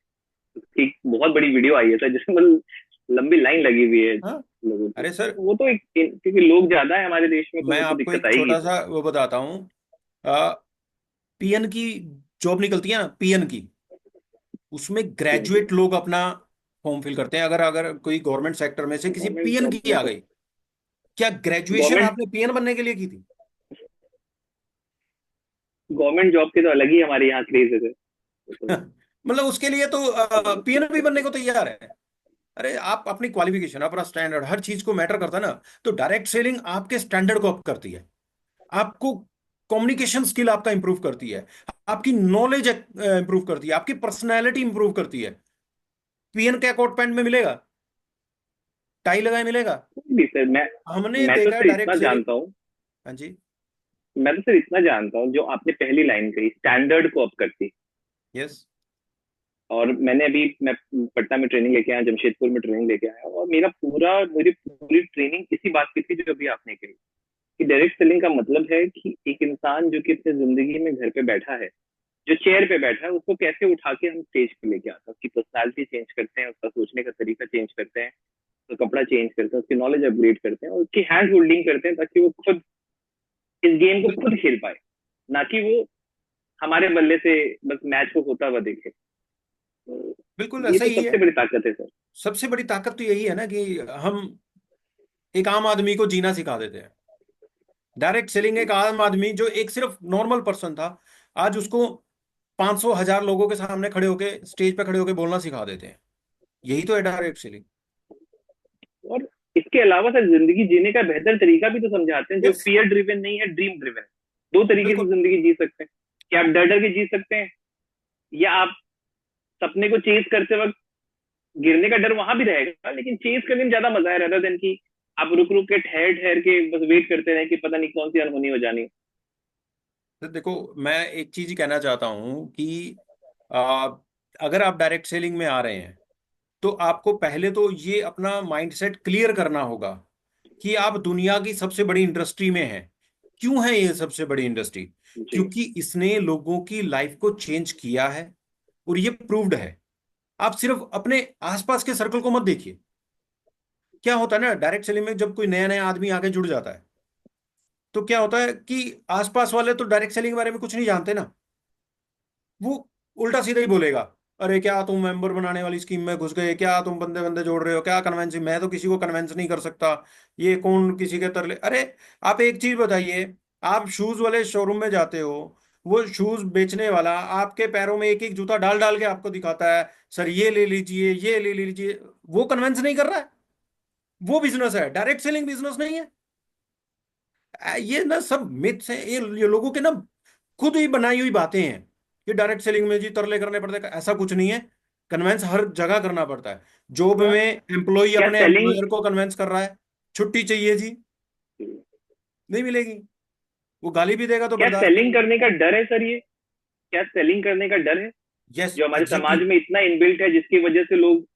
B: उसकी बहुत बड़ी वीडियो आई है सर, जिसमें मतलब लंबी लाइन लगी हुई है
C: हाँ।
B: लोगों की।
C: अरे सर,
B: तो वो तो एक, क्योंकि लोग ज्यादा है हमारे देश में, तो
C: मैं
B: वो तो
C: आपको
B: दिक्कत
C: एक
B: आएगी
C: छोटा
B: सर।
C: सा वो बताता हूँ। पीएन की जॉब निकलती है ना, पीएन की, उसमें ग्रेजुएट लोग अपना फॉर्म फिल करते हैं। अगर अगर कोई गवर्नमेंट सेक्टर में से किसी
B: गवर्नमेंट
C: पीएन
B: जॉब
C: की
B: में
C: आ
B: तो,
C: गई, क्या ग्रेजुएशन
B: गवर्नमेंट
C: आपने पीएन बनने के लिए की थी?
B: गवर्नमेंट जॉब के तो अलग ही हमारे यहाँ क्रेज है सर, वो तो।
C: मतलब उसके लिए तो पीएन भी बनने को तैयार है। अरे आप अपनी क्वालिफिकेशन, अपना स्टैंडर्ड, हर चीज को मैटर करता है ना। तो डायरेक्ट सेलिंग आपके स्टैंडर्ड को अप करती है, आपको कम्युनिकेशन स्किल आपका इंप्रूव करती है, आपकी नॉलेज इंप्रूव करती है, आपकी पर्सनैलिटी इंप्रूव करती है। पीएन क्या कोट पैंट में मिलेगा, टाई लगाए मिलेगा?
B: भी सर,
C: हमने
B: मैं तो
C: देखा है
B: सर
C: डायरेक्ट
B: इतना
C: सेलिंग।
B: जानता हूँ,
C: हाँ जी।
B: मैं तो सर इतना जानता हूँ, जो आपने पहली लाइन कही, स्टैंडर्ड को अप करती।
C: यस।
B: और मैंने अभी, मैं पटना में ट्रेनिंग लेके आया, जमशेदपुर में ट्रेनिंग लेके आया, और मेरी पूरी ट्रेनिंग इसी बात की थी जो अभी आपने कही, कि डायरेक्ट सेलिंग का मतलब है कि एक इंसान जो कि अपनी जिंदगी में घर पे बैठा है, जो चेयर पे बैठा है, उसको कैसे उठा के हम स्टेज पे लेके आते हैं, उसकी पर्सनालिटी चेंज करते हैं, उसका सोचने का तरीका चेंज करते हैं, तो कपड़ा चेंज करते हैं, उसकी नॉलेज अपग्रेड करते हैं और उसकी हैंड होल्डिंग करते हैं ताकि वो खुद इस गेम को खुद खेल पाए, ना कि वो हमारे बल्ले से बस मैच को होता हुआ देखे। तो
C: बिल्कुल
B: ये
C: ऐसा
B: तो
C: ही है।
B: सबसे बड़ी ताकत है सर।
C: सबसे बड़ी ताकत तो यही है ना कि हम एक आम आदमी को जीना सिखा देते हैं। डायरेक्ट सेलिंग एक आम आदमी जो एक सिर्फ नॉर्मल पर्सन था, आज उसको 500 1000 लोगों के सामने खड़े होके, स्टेज पे खड़े होके बोलना सिखा देते हैं। यही तो है डायरेक्ट सेलिंग।
B: और इसके अलावा सर जिंदगी जीने का बेहतर तरीका भी तो समझाते हैं, जो
C: यस,
B: फियर ड्रिवन नहीं है, ड्रीम ड्रिवन। दो तरीके से
C: बिल्कुल।
B: जिंदगी जी सकते हैं कि आप डर डर के जी सकते हैं, या आप सपने को चेज करते वक्त गिरने का डर वहां भी रहेगा, लेकिन चेज करने में ज्यादा मजा है, rather देन कि आप रुक रुक के ठहर ठहर के बस वेट करते रहे कि पता नहीं कौन सी अनहोनी हो जानी है।
C: तो देखो, मैं एक चीज ही कहना चाहता हूँ कि आ, अगर आप डायरेक्ट सेलिंग में आ रहे हैं तो आपको पहले तो ये अपना माइंडसेट क्लियर करना होगा कि आप दुनिया की सबसे बड़ी इंडस्ट्री में हैं। क्यों है ये सबसे बड़ी इंडस्ट्री?
B: जी।
C: क्योंकि इसने लोगों की लाइफ को चेंज किया है, और ये प्रूव्ड है। आप सिर्फ अपने आसपास के सर्कल को मत देखिए। क्या होता है ना, डायरेक्ट सेलिंग में जब कोई नया नया आदमी आके जुड़ जाता है, तो क्या होता है कि आसपास वाले तो डायरेक्ट सेलिंग के बारे में कुछ नहीं जानते ना। वो उल्टा सीधा ही बोलेगा, अरे क्या तुम मेंबर बनाने वाली स्कीम में घुस गए, क्या तुम बंदे बंदे जोड़ रहे हो, क्या कन्वेंस, मैं तो किसी को कन्वेंस नहीं कर सकता, ये कौन किसी के तरले। अरे आप एक चीज बताइए, आप शूज वाले शोरूम में जाते हो, वो शूज बेचने वाला आपके पैरों में एक एक जूता डाल डाल के आपको दिखाता है, सर ये ले लीजिए, ये ले लीजिए। वो कन्वेंस नहीं कर रहा है, वो बिजनेस है, डायरेक्ट सेलिंग बिजनेस नहीं है। ये ना सब मिथ्स हैं, ये लोगों के ना खुद ही बनाई हुई बातें हैं कि डायरेक्ट सेलिंग में जी तरले करने पड़ते हैं। ऐसा कुछ नहीं है। कन्वेंस हर जगह करना पड़ता है। जॉब
B: क्या
C: में एम्प्लॉय
B: क्या
C: अपने
B: सेलिंग
C: एम्प्लॉयर को कन्वेंस कर रहा है, छुट्टी चाहिए जी, नहीं मिलेगी, वो गाली भी देगा तो
B: क्या
C: बर्दाश्त
B: सेलिंग
C: करेगा।
B: करने का डर है सर ये? क्या सेलिंग करने का डर है
C: यस,
B: जो हमारे
C: एग्जैक्टली।
B: समाज में इतना इनबिल्ट है, जिसकी वजह से लोग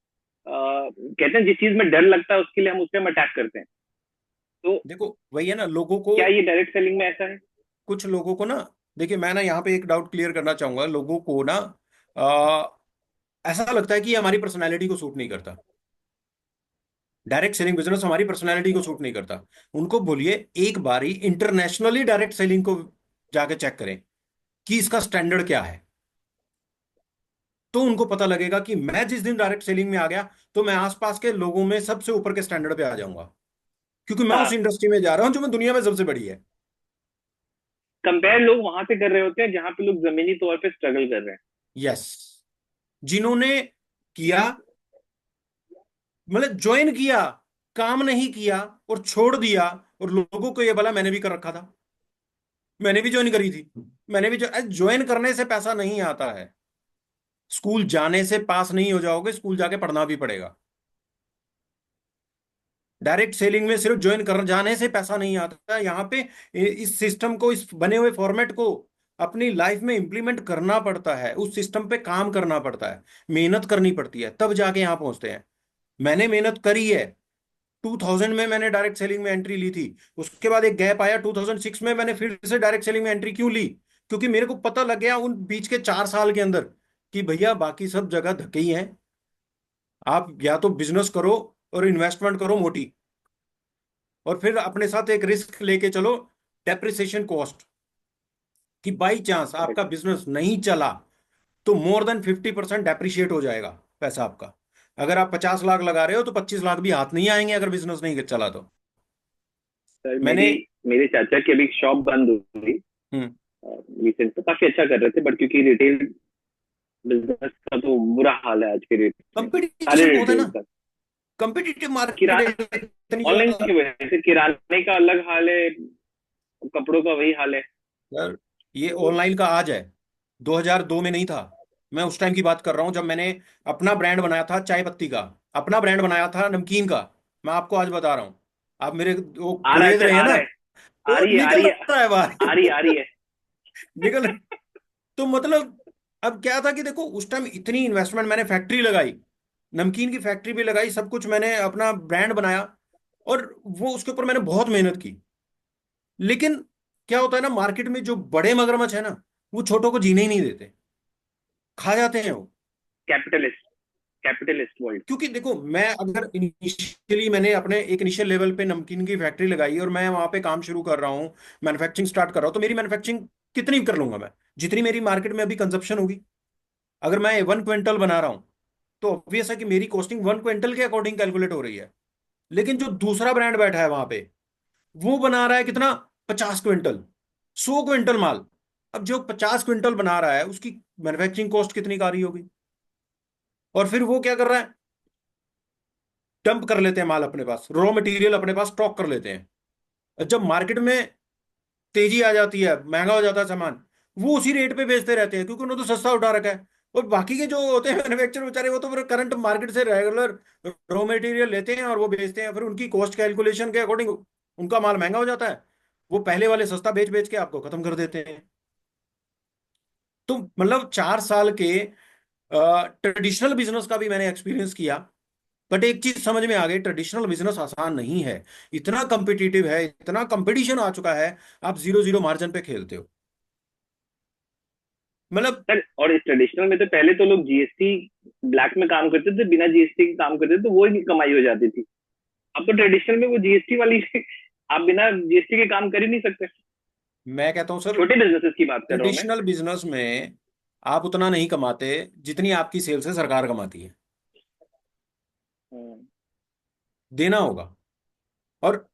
B: कहते हैं जिस चीज में डर लगता है उसके लिए हम उससे अटैक करते हैं? तो
C: देखो वही है ना, लोगों को,
B: क्या ये डायरेक्ट सेलिंग में ऐसा है?
C: कुछ लोगों को ना, देखिए मैं ना यहाँ पे एक डाउट क्लियर करना चाहूंगा। लोगों को ना आ, ऐसा लगता है कि ये हमारी पर्सनैलिटी को सूट नहीं करता। डायरेक्ट सेलिंग बिजनेस हमारी पर्सनैलिटी को सूट नहीं करता। उनको बोलिए एक बारी इंटरनेशनली डायरेक्ट सेलिंग को जाके चेक करें कि इसका स्टैंडर्ड क्या है। तो उनको पता लगेगा कि मैं जिस दिन डायरेक्ट सेलिंग में आ गया, तो मैं आसपास के लोगों में सबसे ऊपर के स्टैंडर्ड पे आ जाऊंगा, क्योंकि मैं उस
B: हाँ,
C: इंडस्ट्री में जा रहा हूं जो मैं दुनिया में सबसे बड़ी है।
B: कंपेयर लोग वहां से कर रहे होते हैं जहां पे लोग जमीनी तौर पे स्ट्रगल कर रहे हैं।
C: यस, जिन्होंने किया, मतलब ज्वाइन किया, काम नहीं किया और छोड़ दिया, और लोगों को ये बोला मैंने भी कर रखा था, मैंने भी ज्वाइन करी थी, मैंने भी ज्वाइन करने से पैसा नहीं आता है। स्कूल जाने से पास नहीं हो जाओगे, स्कूल जाके पढ़ना भी पड़ेगा। डायरेक्ट सेलिंग में सिर्फ ज्वाइन कर जाने से पैसा नहीं आता। यहाँ पे इस सिस्टम को, इस बने हुए फॉर्मेट को अपनी लाइफ में इंप्लीमेंट करना पड़ता है, उस सिस्टम पे काम करना पड़ता है, मेहनत करनी पड़ती है, तब जाके यहाँ पहुंचते हैं। मैंने मेहनत करी है। 2000 में मैंने डायरेक्ट सेलिंग में एंट्री ली थी, उसके बाद एक गैप आया, 2006 में मैंने फिर से डायरेक्ट सेलिंग में एंट्री क्यों ली? क्योंकि मेरे को पता लग गया उन बीच के 4 साल के अंदर कि भैया बाकी सब जगह धक्के ही हैं। आप या तो बिजनेस करो और इन्वेस्टमेंट करो मोटी, और फिर अपने साथ एक रिस्क लेके चलो, डेप्रिसिएशन कॉस्ट, कि बाई चांस आपका
B: करेक्ट।
C: बिजनेस नहीं चला तो मोर देन 50% डेप्रिशिएट हो जाएगा पैसा आपका। अगर आप 50 लाख लगा रहे हो तो 25 लाख भी हाथ नहीं आएंगे अगर बिजनेस नहीं चला तो।
B: सर
C: मैंने,
B: मेरी मेरे चाचा की अभी शॉप बंद हुई
C: हम्म,
B: रिसेंट, तो काफी अच्छा कर रहे थे, बट क्योंकि रिटेल बिजनेस का तो बुरा हाल है आज के रेट में, सारे
C: कंपटीशन बहुत है
B: रिटेल
C: ना,
B: का।
C: कंपिटिटिव मार्केट है
B: किराना
C: इतनी
B: ऑनलाइन
C: ज्यादा।
B: की वजह से किराने का अलग हाल है, कपड़ों का वही हाल है।
C: यार ये
B: तो
C: ऑनलाइन का आज है, 2002 में नहीं था। मैं उस टाइम की बात कर रहा हूं जब मैंने अपना ब्रांड बनाया था चाय पत्ती का, अपना ब्रांड बनाया था नमकीन का। मैं आपको आज बता रहा हूं, आप मेरे वो
B: आ रहा है
C: गुरेज
B: सर,
C: रहे हैं
B: आ
C: ना,
B: रहा है, आ
C: वो
B: रही है, आ
C: निकल
B: रही है,
C: रहा है बाहर।
B: आ रही है, आ रही है।
C: निकल, तो मतलब अब क्या था कि देखो उस टाइम इतनी इन्वेस्टमेंट, मैंने फैक्ट्री लगाई, नमकीन की फैक्ट्री भी लगाई, सब कुछ मैंने अपना ब्रांड बनाया, और वो उसके ऊपर मैंने बहुत मेहनत की। लेकिन क्या होता है ना, मार्केट में जो बड़े मगरमच्छ है ना, वो छोटों को जीने ही नहीं देते, खा जाते हैं वो।
B: Capitalist, capitalist world.
C: क्योंकि देखो, मैं अगर इनिशियली मैंने अपने एक इनिशियल लेवल पे नमकीन की फैक्ट्री लगाई और मैं वहां पे काम शुरू कर रहा हूँ, मैन्युफैक्चरिंग स्टार्ट कर रहा हूँ, तो मेरी मैन्युफैक्चरिंग कितनी कर लूंगा मैं, जितनी मेरी मार्केट में अभी कंजप्शन होगी। अगर मैं 1 क्विंटल बना रहा हूँ तो ऑब्वियस है कि मेरी कॉस्टिंग 1 क्विंटल के अकॉर्डिंग कैलकुलेट हो रही है। लेकिन जो दूसरा ब्रांड बैठा है वहां पे, वो बना रहा है कितना, 50 क्विंटल, 100 क्विंटल माल। अब जो 50 क्विंटल बना रहा है उसकी मैन्युफैक्चरिंग कॉस्ट कितनी का रही होगी। और फिर वो क्या कर रहा है, डंप कर लेते हैं माल अपने पास, रॉ मटेरियल अपने पास स्टॉक कर लेते हैं। जब मार्केट में तेजी आ जाती है, महंगा हो जाता है सामान, वो उसी रेट पे बेचते रहते हैं क्योंकि उन्होंने तो सस्ता उठा रखा है। और बाकी के जो होते हैं मैन्युफैक्चरर बेचारे, वो तो फिर करंट मार्केट से रेगुलर रॉ मटेरियल लेते हैं और वो बेचते हैं, फिर उनकी कॉस्ट कैलकुलेशन के अकॉर्डिंग उनका माल महंगा हो जाता है। वो पहले वाले सस्ता बेच बेच के आपको खत्म कर देते हैं। तो मतलब 4 साल के ट्रेडिशनल बिजनेस का भी मैंने एक्सपीरियंस किया। बट एक चीज समझ में आ गई, ट्रेडिशनल बिजनेस आसान नहीं है। इतना कंपिटिटिव है, इतना कंपटीशन आ चुका है। आप 0-0 मार्जिन पे खेलते हो, मतलब।
B: सर और इस ट्रेडिशनल में तो पहले तो लोग जीएसटी ब्लैक में काम करते थे, बिना जीएसटी के काम करते थे, तो वो ही कमाई हो जाती थी। अब तो ट्रेडिशनल में वो जीएसटी वाली आप बिना जीएसटी के काम कर ही नहीं सकते।
C: मैं कहता हूँ सर,
B: छोटे बिजनेसेस की बात कर रहा हूँ मैं।
C: ट्रेडिशनल बिजनेस में आप उतना नहीं कमाते जितनी आपकी सेल से सरकार कमाती है।
B: हम्म।
C: देना होगा। और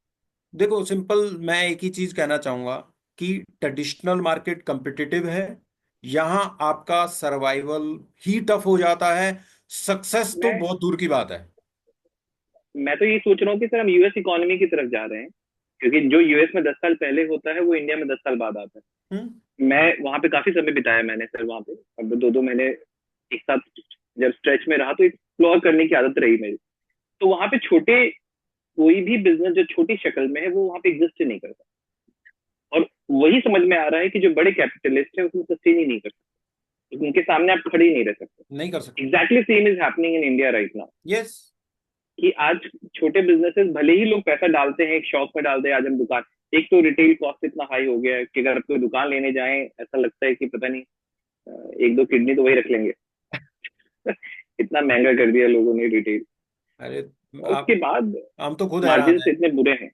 C: देखो सिंपल, मैं एक ही चीज कहना चाहूंगा कि ट्रेडिशनल मार्केट competitive है। यहाँ आपका सर्वाइवल ही टफ हो जाता है, सक्सेस तो
B: मैं
C: बहुत दूर की बात है।
B: मैं तो ये सोच रहा हूँ कि सर हम यूएस इकोनॉमी की तरफ जा रहे हैं, क्योंकि जो यूएस में 10 साल पहले होता है वो इंडिया में 10 साल बाद आता है।
C: हम्म।
B: मैं वहां पे काफी समय बिताया मैंने सर वहां पे, अब 2-2 महीने एक साथ जब स्ट्रेच में रहा तो एक्सप्लोर करने की आदत रही मेरी। तो वहां पे छोटे कोई भी बिजनेस जो छोटी शक्ल में है वो वहां पे एग्जिस्ट नहीं करता। और वही समझ में आ रहा है कि जो बड़े कैपिटलिस्ट है उसमें सस्टेन ही नहीं कर सकते, उनके सामने आप खड़े ही नहीं रह सकते।
C: नहीं कर सकते।
B: Exactly same is happening in India right now.
C: Yes.
B: कि आज छोटे बिजनेसेस भले ही लोग पैसा डालते हैं, एक शॉप में डालते हैं, आज हम दुकान, एक तो रिटेल कॉस्ट इतना हाई हो गया है कि अगर आप कोई दुकान लेने जाएं ऐसा लगता है कि पता नहीं, एक दो किडनी तो वही रख लेंगे। इतना महंगा कर दिया लोगों ने रिटेल।
C: अरे
B: और उसके
C: आप,
B: बाद
C: हम तो खुद हैरान
B: मार्जिन
C: हैं।
B: इतने बुरे हैं।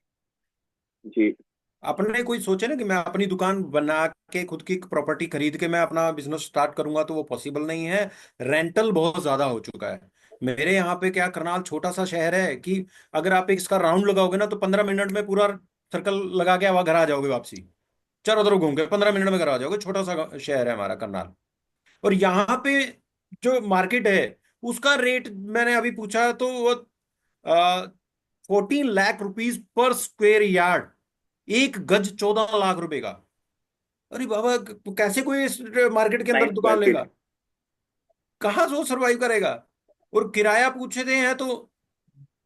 B: जी।
C: अपने कोई सोचे ना कि मैं अपनी दुकान बना के खुद की प्रॉपर्टी खरीद के मैं अपना बिजनेस स्टार्ट करूंगा, तो वो पॉसिबल नहीं है। रेंटल बहुत ज्यादा हो चुका है। मेरे यहाँ पे क्या, करनाल छोटा सा शहर है कि अगर आप इसका राउंड लगाओगे ना तो 15 मिनट में पूरा सर्कल लगा के वहां घर आ जाओगे वापसी। चारों तरफ घूम के 15 मिनट में घर आ जाओगे। छोटा सा शहर है हमारा करनाल। और यहाँ पे जो मार्केट है उसका रेट मैंने अभी पूछा तो वो 14 lakh rupees per square yard, 1 गज 14 लाख रुपए का। अरे बाबा, कैसे कोई इस मार्केट के अंदर
B: नाइन
C: दुकान
B: स्क्वायर
C: लेगा,
B: फीट
C: कहाँ से वो सरवाइव करेगा। और किराया पूछते हैं तो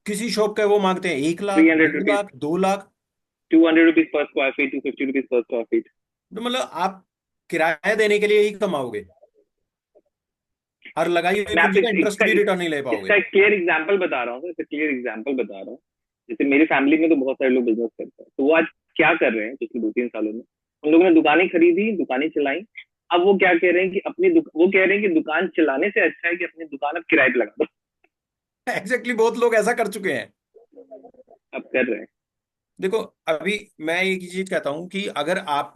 C: किसी शॉप का वो मांगते हैं 1 lakh,
B: 300 rupees,
C: 2 lakh, 2 lakh.
B: 200 rupees per square feet, 250 rupees per square feet.
C: तो मतलब आप किराया देने के लिए ही कमाओगे, और लगाई हुई
B: मैं आपको
C: पूंजी का इंटरेस्ट भी रिटर्न नहीं ले
B: इसका
C: पाओगे।
B: एक क्लियर एग्जांपल बता रहा हूँ, इसका क्लियर एग्जांपल बता रहा हूँ। जैसे मेरी फैमिली में तो बहुत सारे लोग बिजनेस करते हैं, तो वो आज क्या कर रहे हैं पिछले 2-3 सालों में, उन लोगों ने दुकानें खरीदी, दुकानें चलाई। अब वो क्या कह रहे हैं कि वो कह रहे हैं कि दुकान चलाने से अच्छा है कि अपनी दुकान अब किराए पे लगा दो।
C: एग्जैक्टली, बहुत लोग ऐसा कर चुके हैं।
B: अब कर रहे हैं।
C: देखो, अभी मैं एक ही चीज कहता हूं कि अगर आप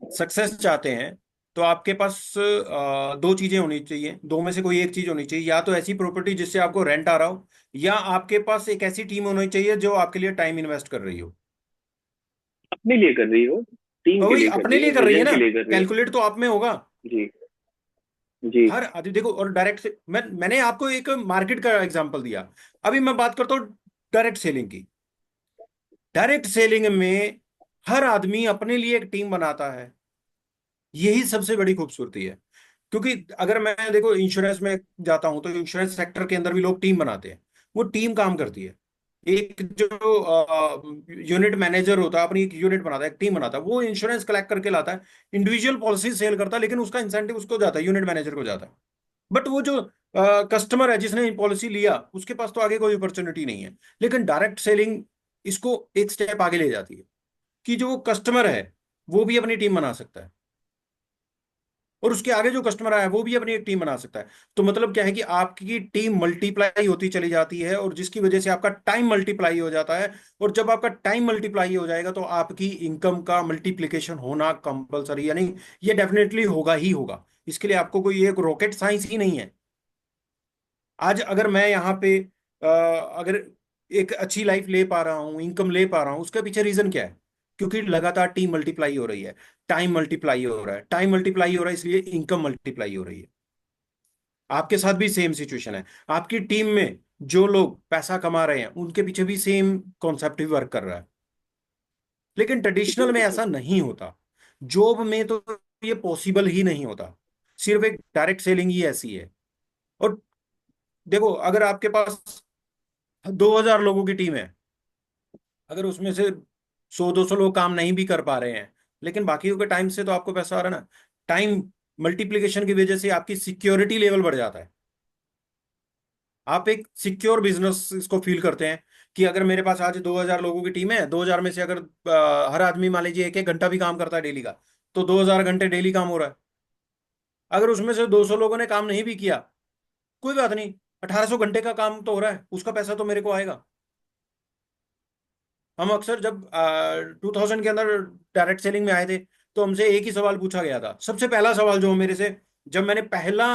C: सक्सेस चाहते हैं तो आपके पास दो चीजें होनी चाहिए, दो में से कोई एक चीज होनी चाहिए। या तो ऐसी प्रॉपर्टी जिससे आपको रेंट आ रहा हो, या आपके पास एक ऐसी टीम होनी चाहिए जो आपके लिए टाइम इन्वेस्ट कर रही हो।
B: अपने लिए कर रही हो, टीम
C: और
B: के
C: वही
B: लिए कर
C: अपने
B: रही
C: लिए
B: हो,
C: कर रही है
B: विजन
C: ना,
B: के लिए कर रही हो।
C: कैलकुलेट तो आप में होगा।
B: जी। जी।
C: हर आदमी देखो, और डायरेक्ट से मैंने आपको एक मार्केट का एग्जांपल दिया। अभी मैं बात करता हूँ डायरेक्ट सेलिंग की। डायरेक्ट सेलिंग में हर आदमी अपने लिए एक टीम बनाता है। यही सबसे बड़ी खूबसूरती है। क्योंकि अगर मैं देखो इंश्योरेंस में जाता हूं तो इंश्योरेंस सेक्टर के अंदर भी लोग टीम बनाते हैं। वो टीम काम करती है। एक जो यूनिट मैनेजर होता है अपनी एक यूनिट बनाता है, एक टीम बनाता है, वो इंश्योरेंस कलेक्ट करके लाता है। इंडिविजुअल पॉलिसी सेल करता है, लेकिन उसका इंसेंटिव उसको जाता है, यूनिट मैनेजर को जाता है। बट वो जो कस्टमर है जिसने पॉलिसी लिया, उसके पास तो आगे कोई अपॉर्चुनिटी नहीं है। लेकिन डायरेक्ट सेलिंग इसको एक स्टेप आगे ले जाती है कि जो कस्टमर है वो भी अपनी टीम बना सकता है। और उसके आगे जो कस्टमर आया वो भी अपनी एक टीम बना सकता है। तो मतलब क्या है कि आपकी टीम मल्टीप्लाई होती चली जाती है, और जिसकी वजह से आपका टाइम मल्टीप्लाई हो जाता है। और जब आपका टाइम मल्टीप्लाई हो जाएगा तो आपकी इनकम का मल्टीप्लिकेशन होना कंपलसरी, यानी ये डेफिनेटली होगा ही होगा। इसके लिए आपको कोई एक रॉकेट साइंस ही नहीं है। आज अगर मैं यहाँ पे अगर एक अच्छी लाइफ ले पा रहा हूँ, इनकम ले पा रहा हूँ, उसके पीछे रीजन क्या है? क्योंकि लगातार टीम मल्टीप्लाई हो रही है, टाइम मल्टीप्लाई हो रहा है, टाइम मल्टीप्लाई हो रहा है, इसलिए इनकम मल्टीप्लाई हो रही है। आपके साथ भी सेम सिचुएशन है। आपकी टीम में जो लोग पैसा कमा रहे हैं उनके पीछे भी सेम कॉन्सेप्ट ही वर्क कर रहा है। लेकिन ट्रेडिशनल में ऐसा नहीं होता। जॉब में तो ये पॉसिबल ही नहीं होता। सिर्फ एक डायरेक्ट सेलिंग ही ऐसी है। और देखो, अगर आपके पास 2,000 लोगों की टीम है, अगर उसमें से 100-200 लोग काम नहीं भी कर पा रहे हैं, लेकिन बाकियों के टाइम से तो आपको पैसा आ रहा है ना। टाइम मल्टीप्लिकेशन की वजह से आपकी सिक्योरिटी लेवल बढ़ जाता है। आप एक सिक्योर बिजनेस इसको फील करते हैं कि अगर मेरे पास आज 2,000 लोगों की टीम है, 2,000 में से अगर हर आदमी मान लीजिए 1-1 घंटा भी काम करता है डेली का, तो 2,000 घंटे डेली काम हो रहा है। अगर उसमें से 200 लोगों ने काम नहीं भी किया, कोई बात नहीं, 1,800 घंटे का काम तो हो रहा है, उसका पैसा तो मेरे को आएगा। हम अक्सर जब 2000 के अंदर डायरेक्ट सेलिंग में आए थे, तो हमसे एक ही सवाल पूछा गया था। सबसे पहला सवाल जो मेरे से, जब मैंने पहला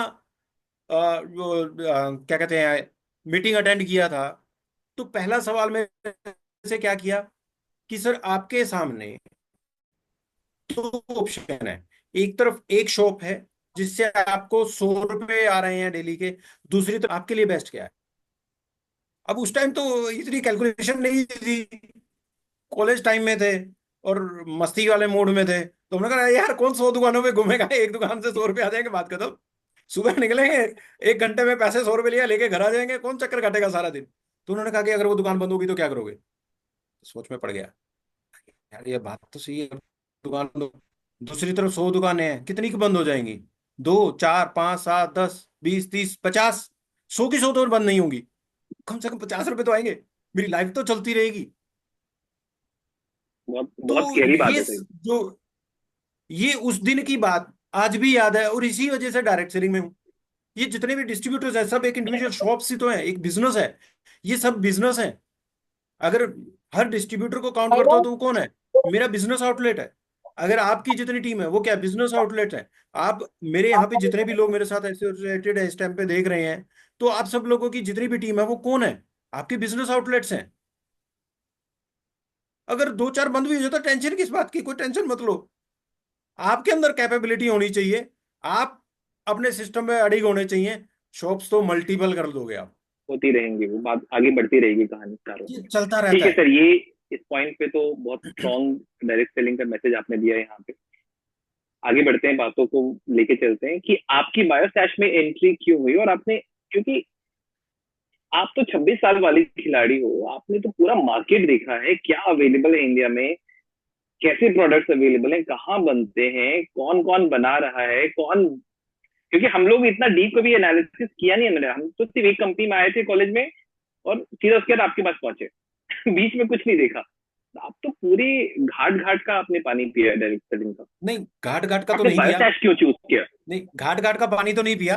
C: क्या कहते हैं, मीटिंग अटेंड किया था, तो पहला सवाल मेरे से क्या किया कि सर, आपके सामने दो ऑप्शन है। एक तरफ एक शॉप है जिससे आपको 100 रुपए आ रहे हैं डेली के, दूसरी तरफ आपके लिए बेस्ट क्या है? अब उस टाइम तो इतनी कैलकुलेशन नहीं थी, कॉलेज टाइम में थे और मस्ती वाले मूड में थे, तो हमने कहा यार कौन 100 दुकानों पे घूमेगा, एक दुकान से 100 रुपये आ जाएंगे, बात खत्म। सुबह निकलेंगे, 1 घंटे में पैसे 100 रुपये लिया लेके घर आ जाएंगे, कौन चक्कर काटेगा सारा दिन। तो उन्होंने कहा कि अगर वो दुकान बंद होगी तो क्या करोगे? सोच में पड़ गया, यार ये बात तो सही है, दुकान दो। दूसरी तरफ 100 दुकानें हैं, कितनी की बंद हो जाएंगी? 2, 4, 5, 7, 10, 20, 30, 50, 100 की 100 तो बंद नहीं होंगी, कम से कम 50 रुपए तो आएंगे, मेरी लाइफ तो चलती रहेगी।
B: बहुत बहुत
C: तो
B: स्केरी बात है सही।
C: जो ये उस दिन की बात आज भी याद है, और इसी वजह से डायरेक्ट सेलिंग में हूँ। ये जितने भी डिस्ट्रीब्यूटर्स हैं सब एक इंडिविजुअल शॉप्स ही तो हैं, एक बिजनेस है। ये सब बिजनेस है। अगर हर डिस्ट्रीब्यूटर को काउंट करता हो तो वो कौन है? मेरा बिजनेस आउटलेट है। अगर आपकी जितनी टीम है वो क्या बिजनेस आउटलेट है? आप मेरे यहाँ पे जितने भी लोग मेरे साथ एसोसिएटेड है इस टाइम पे देख रहे हैं, तो आप सब लोगों की जितनी भी टीम है वो कौन है? आपके बिजनेस आउटलेट्स हैं। अगर 2-4 बंद भी हो जाए तो टेंशन किस बात की? कोई टेंशन मत लो। आपके अंदर कैपेबिलिटी होनी चाहिए, आप अपने सिस्टम में अडिग होने चाहिए, शॉप्स तो मल्टीपल कर दोगे आप।
B: होती रहेंगी, वो बात आगे बढ़ती रहेगी, कहानी चारों
C: ये
B: तरफ।
C: चलता
B: ठीक
C: रहता
B: है
C: है।
B: सर, ये इस पॉइंट पे तो बहुत स्ट्रॉन्ग डायरेक्ट सेलिंग का मैसेज आपने दिया है यहाँ पे। आगे बढ़ते हैं, बातों को लेके चलते हैं कि आपकी बायोस्टैश में एंट्री क्यों हुई, और आपने, क्योंकि आप तो 26 साल वाली खिलाड़ी हो, आपने तो पूरा मार्केट देखा है, क्या अवेलेबल है इंडिया में, कैसे प्रोडक्ट्स अवेलेबल हैं, कहाँ बनते हैं, कौन कौन बना रहा है, कौन। क्योंकि हम लोग इतना डीप कभी एनालिसिस किया नहीं है मैंने, हम तो सिर्फ एक कंपनी में आए थे कॉलेज में, और सीधा उसके बाद आपके पास पहुंचे। बीच में कुछ नहीं देखा। आप तो पूरी घाट घाट का आपने पानी पिया है डायरेक्ट सेलिंग का।
C: नहीं, घाट घाट का तो
B: आपने
C: नहीं पिया।
B: बायोस्टैश क्यों चूज किया?
C: नहीं, घाट घाट का पानी तो नहीं पिया।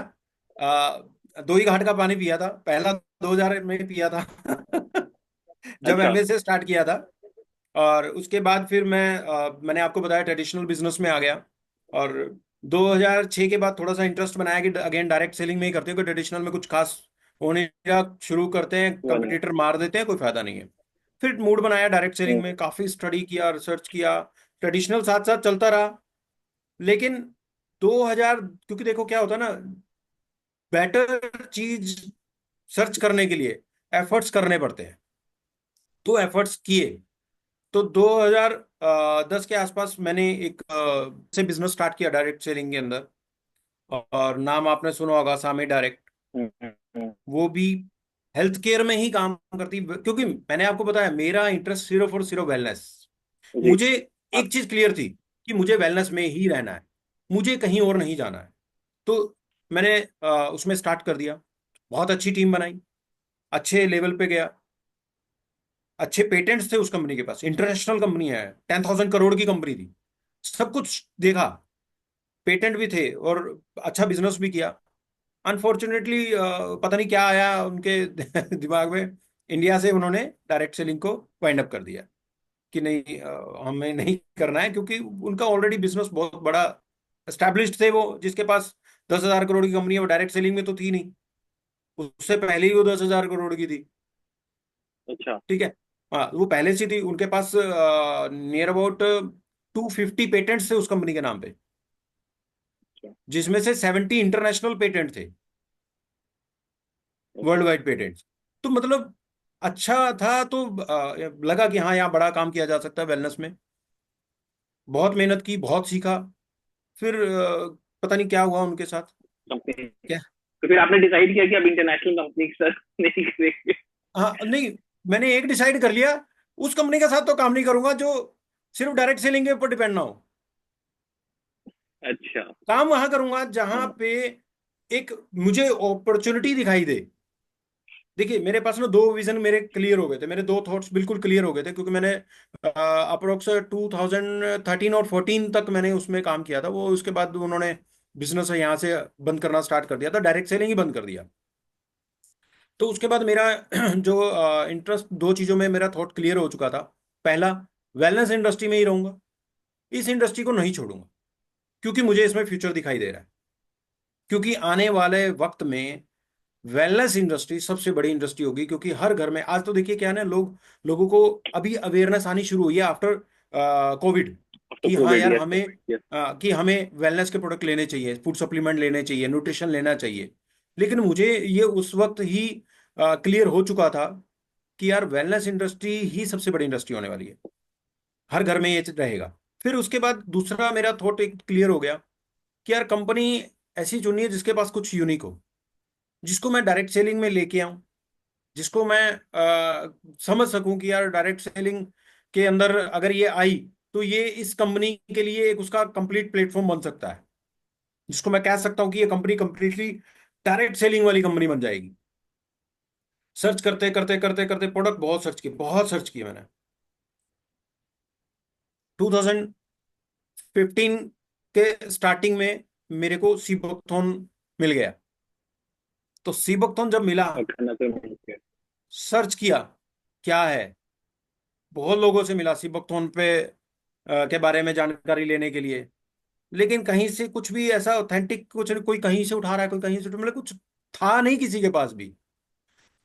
C: आ, 2 ही घाट का पानी पिया था। पहला 2000 में पिया था जब
B: अच्छा।
C: एमए से स्टार्ट किया था। और उसके बाद फिर मैंने आपको बताया ट्रेडिशनल बिजनेस में आ गया। और 2006 के बाद थोड़ा सा इंटरेस्ट बनाया कि अगेन डायरेक्ट सेलिंग में ही करते हैं, क्योंकि ट्रेडिशनल में कुछ खास होने का शुरू करते हैं,
B: हुआ नहीं।
C: कंपटीटर मार देते हैं, कोई फायदा नहीं है। फिर मूड बनाया डायरेक्ट सेलिंग
B: हम्म।
C: में, काफी स्टडी किया, रिसर्च किया। ट्रेडिशनल साथ साथ चलता रहा। लेकिन 2000, क्योंकि देखो क्या होता है ना, बेटर चीज सर्च करने के लिए एफर्ट्स करने पड़ते हैं। तो एफर्ट्स किए। तो 2010 के आसपास मैंने एक से बिजनेस स्टार्ट किया डायरेक्ट सेलिंग के अंदर। और नाम आपने सुना होगा, सामी डायरेक्ट।
B: हम्म। हम्म।
C: वो भी हेल्थ केयर में ही काम करती, क्योंकि मैंने आपको बताया मेरा इंटरेस्ट सिर्फ और सिर्फ वेलनेस।
B: जी।
C: मुझे
B: आप।
C: एक चीज क्लियर थी कि मुझे वेलनेस में ही रहना है, मुझे कहीं और नहीं जाना है। तो मैंने उसमें स्टार्ट कर दिया। बहुत अच्छी टीम बनाई, अच्छे लेवल पे गया। अच्छे पेटेंट्स थे उस कंपनी के पास, इंटरनेशनल कंपनी है, 10,000 करोड़ की कंपनी थी। सब कुछ देखा, पेटेंट भी थे और अच्छा बिजनेस भी किया। अनफॉर्चुनेटली पता नहीं क्या आया उनके दिमाग में, इंडिया से उन्होंने डायरेक्ट सेलिंग को वाइंड अप कर दिया कि नहीं, हमें नहीं करना है, क्योंकि उनका ऑलरेडी बिजनेस बहुत बड़ा एस्टेब्लिश्ड थे। वो जिसके पास 10,000 करोड़ की कंपनी है, वो डायरेक्ट सेलिंग में तो थी नहीं, उससे पहले ही वो 10,000 करोड़ की थी।
B: अच्छा।
C: ठीक है। हाँ, वो पहले से थी, उनके पास नियर अबाउट 250 पेटेंट्स थे उस कंपनी के नाम पे,
B: अच्छा।
C: जिसमें से 70 इंटरनेशनल पेटेंट थे, वर्ल्ड
B: ओके।
C: Wide patents. तो मतलब अच्छा था, तो लगा कि हाँ यहाँ बड़ा काम किया जा सकता है वेलनेस में। बहुत मेहनत की, बहुत सीखा। फिर पता नहीं क्या हुआ उनके साथ।
B: कंपनी,
C: क्या?
B: तो फिर आपने डिसाइड किया कि अब इंटरनेशनल कंपनी के साथ नहीं करेंगे?
C: हाँ नहीं, मैंने एक डिसाइड कर लिया, उस कंपनी के साथ तो काम नहीं करूंगा जो सिर्फ डायरेक्ट सेलिंग के ऊपर डिपेंड ना हो।
B: अच्छा।
C: काम वहां करूंगा जहां
B: हाँ।
C: पे एक मुझे अपॉर्चुनिटी दिखाई दे। देखिए मेरे पास ना दो विजन मेरे क्लियर हो गए थे, मेरे दो थॉट्स बिल्कुल क्लियर हो गए थे, क्योंकि मैंने अप्रोक्स 2013 और 14 तक मैंने उसमें काम किया था। वो उसके बाद उन्होंने बिजनेस यहाँ से बंद करना स्टार्ट कर दिया था, डायरेक्ट सेलिंग ही बंद कर दिया। तो उसके बाद मेरा जो इंटरेस्ट, दो चीज़ों में मेरा थॉट क्लियर हो चुका था। पहला, वेलनेस इंडस्ट्री में ही रहूंगा, इस इंडस्ट्री को नहीं छोड़ूंगा, क्योंकि मुझे इसमें फ्यूचर दिखाई दे रहा है। क्योंकि आने वाले वक्त में वेलनेस इंडस्ट्री सबसे बड़ी इंडस्ट्री होगी, क्योंकि हर घर में आज तो देखिए क्या है ना, लोगों को अभी अवेयरनेस आनी शुरू हुई है आफ्टर कोविड,
B: तो
C: कि हाँ
B: कोविड,
C: यार
B: यस
C: हमें
B: यस।
C: कि हमें वेलनेस के प्रोडक्ट लेने चाहिए, फूड सप्लीमेंट लेने चाहिए, न्यूट्रिशन लेना चाहिए। लेकिन मुझे ये उस वक्त ही क्लियर हो चुका था कि यार वेलनेस इंडस्ट्री ही सबसे बड़ी इंडस्ट्री होने वाली है, हर घर में ये रहेगा। फिर उसके बाद दूसरा मेरा थॉट एक क्लियर हो गया कि यार कंपनी ऐसी चुननी है जिसके पास कुछ यूनिक हो, जिसको मैं डायरेक्ट सेलिंग में लेके आऊं, जिसको मैं समझ सकूं कि यार डायरेक्ट सेलिंग के अंदर अगर ये आई तो ये इस कंपनी के लिए एक उसका कंप्लीट प्लेटफॉर्म बन सकता है, जिसको मैं कह सकता हूं कि ये कंपनी कंप्लीटली डायरेक्ट सेलिंग वाली कंपनी बन जाएगी। सर्च करते करते करते करते प्रोडक्ट बहुत सर्च किए मैंने। 2015 के स्टार्टिंग में मेरे को सीबकथॉर्न मिल गया। तो सीबकथॉर्न जब मिला,
B: और खाना तो नहीं किया।
C: सर्च किया क्या है, बहुत लोगों से मिला सीबकथॉर्न पे के बारे में जानकारी लेने के लिए। लेकिन कहीं से कुछ भी ऐसा ऑथेंटिक, कुछ कोई कहीं से उठा रहा है, कोई कहीं से मतलब कुछ था नहीं किसी के पास भी।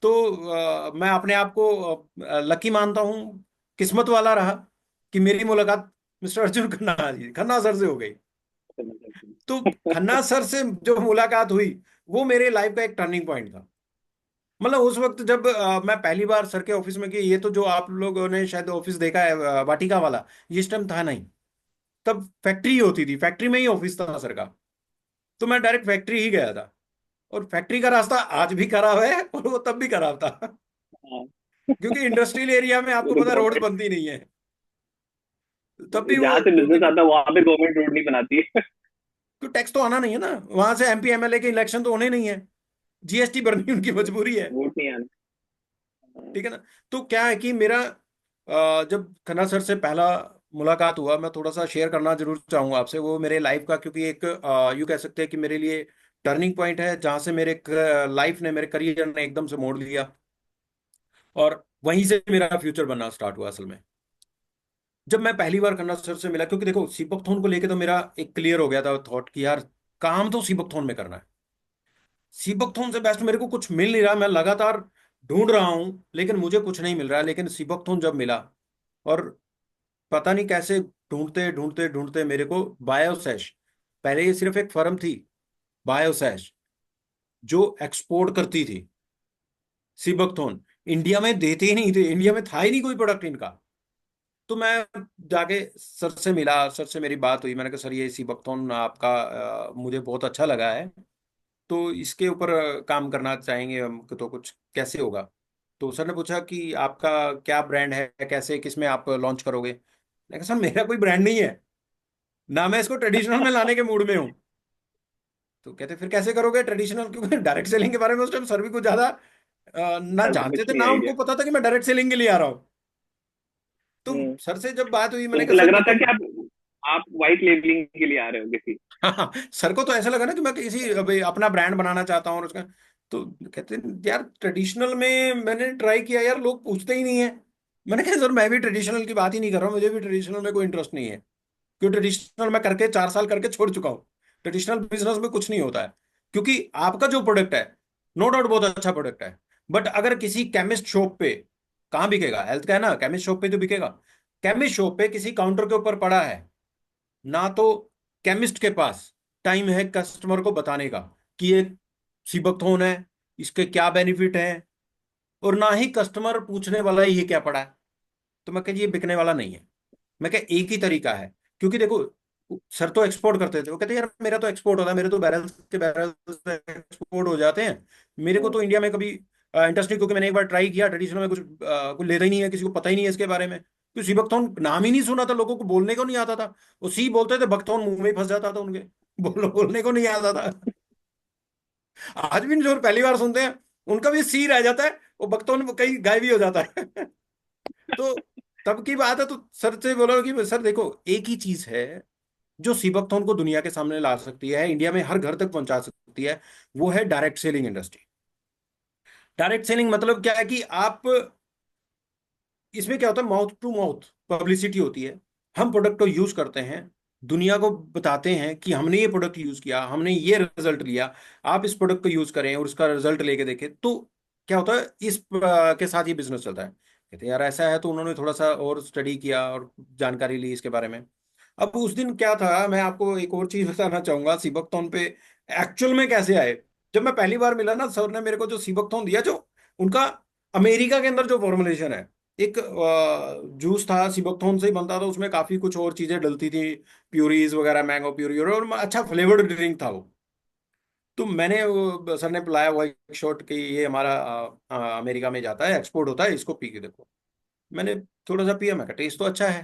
C: तो मैं अपने आप को लकी मानता हूँ, किस्मत वाला रहा कि मेरी मुलाकात मिस्टर अर्जुन खन्ना सर से हो गई। तो खन्ना सर से जो मुलाकात हुई, वो मेरे लाइफ का एक टर्निंग पॉइंट था। मतलब उस वक्त जब मैं पहली बार सर के ऑफिस में कि ये तो जो आप लोगों ने शायद ऑफिस देखा है वाटिका वाला, ये इस टाइम था नहीं, तब फैक्ट्री होती थी, फैक्ट्री में ही ऑफिस था सर का। तो मैं डायरेक्ट फैक्ट्री ही गया था, और फैक्ट्री का रास्ता आज भी खराब है और वो तब भी खराब था।
B: हाँ।
C: क्योंकि इंडस्ट्रियल एरिया में
B: वो
C: आपको
B: तो
C: पता रोड
B: गवर्नमेंट,
C: बनती नहीं है, तब भी वो
B: जहाँ से बिजनेस
C: देखो,
B: आता है वहां पे गवर्नमेंट रोड नहीं बनाती है।
C: तो टैक्स तो आना नहीं है ना, वहां से एमपी एमएलए के इलेक्शन तो होने नहीं है, जीएसटी भरनी उनकी मजबूरी है।
B: वोट नहीं आना। हाँ।
C: ठीक है ना। तो क्या है कि मेरा जब खन्ना सर से पहला मुलाकात हुआ, मैं थोड़ा सा शेयर करना जरूर चाहूंगा आपसे, वो मेरे लाइफ का, क्योंकि एक यूं कह सकते हैं कि मेरे लिए टर्निंग पॉइंट है, जहां से मेरे लाइफ ने, मेरे करियर ने एकदम से मोड़ लिया, और वहीं से मेरा फ्यूचर बनना स्टार्ट हुआ असल में। जब मैं पहली बार खन्ना सर से मिला, क्योंकि देखो सीबकथॉर्न को लेके तो मेरा एक क्लियर हो गया था थॉट कि यार काम तो सीबकथॉर्न में करना है, सीबकथॉर्न से बेस्ट मेरे को कुछ मिल नहीं रहा, मैं लगातार ढूंढ रहा हूं लेकिन मुझे कुछ नहीं मिल रहा है। लेकिन सीबकथॉर्न जब मिला, और पता नहीं कैसे ढूंढते ढूंढते ढूंढते मेरे को बायोसैश, पहले ये सिर्फ एक फर्म थी बायोसैश, जो एक्सपोर्ट करती थी सीबकथॉर्न, इंडिया में देते ही नहीं थे, इंडिया में था ही नहीं कोई प्रोडक्ट इनका। तो मैं जाके सर से मिला, सर से मेरी बात हुई, मैंने कहा सर ये सीबकथॉर्न आपका मुझे बहुत अच्छा लगा है, तो इसके ऊपर काम करना चाहेंगे हम, तो कुछ कैसे होगा। तो सर ने पूछा कि आपका क्या ब्रांड है, कैसे किसमें आप लॉन्च करोगे। मैंने कहा सर मेरा कोई ब्रांड नहीं है, ना मैं इसको ट्रेडिशनल में लाने के मूड में हूँ। तो कहते फिर कैसे करोगे ट्रेडिशनल, क्योंकि डायरेक्ट सेलिंग के बारे में उस टाइम सर भी कुछ ज्यादा ना
B: सर को
C: जानते
B: कुछ
C: थे,
B: नहीं
C: ना
B: आइडिया।
C: उनको पता था कि मैं डायरेक्ट सेलिंग के लिए आ रहा हूँ। तो
B: हम्म।
C: सर से जब बात हुई,
B: तो
C: मैंने
B: उनको
C: कहा
B: लग
C: सर
B: रहा था
C: देखो,
B: कि आप व्हाइट लेबलिंग के लिए आ रहे हो किसी।
C: हाँ, सर को तो ऐसा लगा ना कि मैं किसी अभी अपना ब्रांड बनाना चाहता हूँ और उसका, तो कहते हैं यार ट्रेडिशनल में मैंने ट्राई किया यार, लोग पूछते ही नहीं है। मैंने कहा सर मैं भी ट्रेडिशनल की बात ही नहीं कर रहा हूँ, मुझे भी ट्रेडिशनल में कोई इंटरेस्ट नहीं है, क्योंकि ट्रेडिशनल मैं करके 4 साल करके छोड़ चुका हूँ। ट्रेडिशनल बिजनेस में कुछ नहीं होता है, क्योंकि आपका जो प्रोडक्ट है नो डाउट बहुत अच्छा प्रोडक्ट है, बट अगर किसी केमिस्ट शॉप पे, कहाँ बिकेगा, हेल्थ का है ना, केमिस्ट शॉप पे तो बिकेगा। केमिस्ट शॉप पे किसी काउंटर के ऊपर पड़ा है, ना तो केमिस्ट के पास टाइम है कस्टमर को बताने का कि ये सीबकथोन है, इसके क्या बेनिफिट है, और ना ही कस्टमर पूछने वाला है ये क्या पड़ा है। तो मैं कह ये बिकने वाला नहीं है। मैं कह एक ही तरीका है, क्योंकि देखो सर तो एक्सपोर्ट करते थे, वो कहते यार मेरा तो एक्सपोर्ट होता है, मेरे तो बैरल के बैरल एक्सपोर्ट हो जाते हैं, मेरे को तो इंडिया में कभी इंटरेस्ट नहीं, क्योंकि मैंने एक बार ट्राई किया ट्रेडिशनल में, कुछ लेता ही नहीं है, किसी को पता ही नहीं है इसके बारे में। तो सी बकथॉन नाम ही नहीं सुना था, लोगों को बोलने को नहीं आता था, वो सी बोलते थे बकथॉन मुंह में ही फंस जाता था उनके, बोलने को नहीं आता था। आज भी जो पहली बार सुनते हैं उनका भी सी रह जाता है, वो बकथॉन कहीं गायब ही हो जाता है। तो तब की बात है, तो सर से बोलो कि सर देखो एक ही चीज है जो सीबकथॉर्न को दुनिया के सामने ला सकती है, इंडिया में हर घर तक पहुंचा सकती है, वो है direct selling industry. Direct selling मतलब क्या है कि आप, इसमें क्या होता है, माउथ टू माउथ पब्लिसिटी होती है। हम प्रोडक्ट को यूज करते हैं, दुनिया को बताते हैं कि हमने ये प्रोडक्ट यूज किया, हमने ये रिजल्ट लिया, आप इस प्रोडक्ट को यूज करें और उसका रिजल्ट लेके देखें। तो क्या होता है, इस के साथ ये बिजनेस चलता है। कहते हैं यार ऐसा है, तो उन्होंने थोड़ा सा और स्टडी किया और जानकारी ली इसके बारे में। अब उस दिन क्या था, मैं आपको एक और चीज बताना चाहूंगा सीबकथॉर्न पे एक्चुअल में कैसे आए। जब मैं पहली बार मिला ना, सर ने मेरे को जो सीबकथॉर्न दिया, जो उनका अमेरिका के अंदर जो फॉर्मुलेशन है, एक जूस था सीबकथॉर्न से ही बनता था, उसमें काफी कुछ और चीजें डलती थी, प्यूरीज वगैरह, मैंगो प्यूरी, और अच्छा फ्लेवर्ड ड्रिंक था वो। तो मैंने सर ने पिलाया वो एक शॉट कि ये हमारा अमेरिका में जाता है, एक्सपोर्ट होता है, इसको पी के देखो। मैंने थोड़ा सा पिया, मैं कहा टेस्ट तो अच्छा है।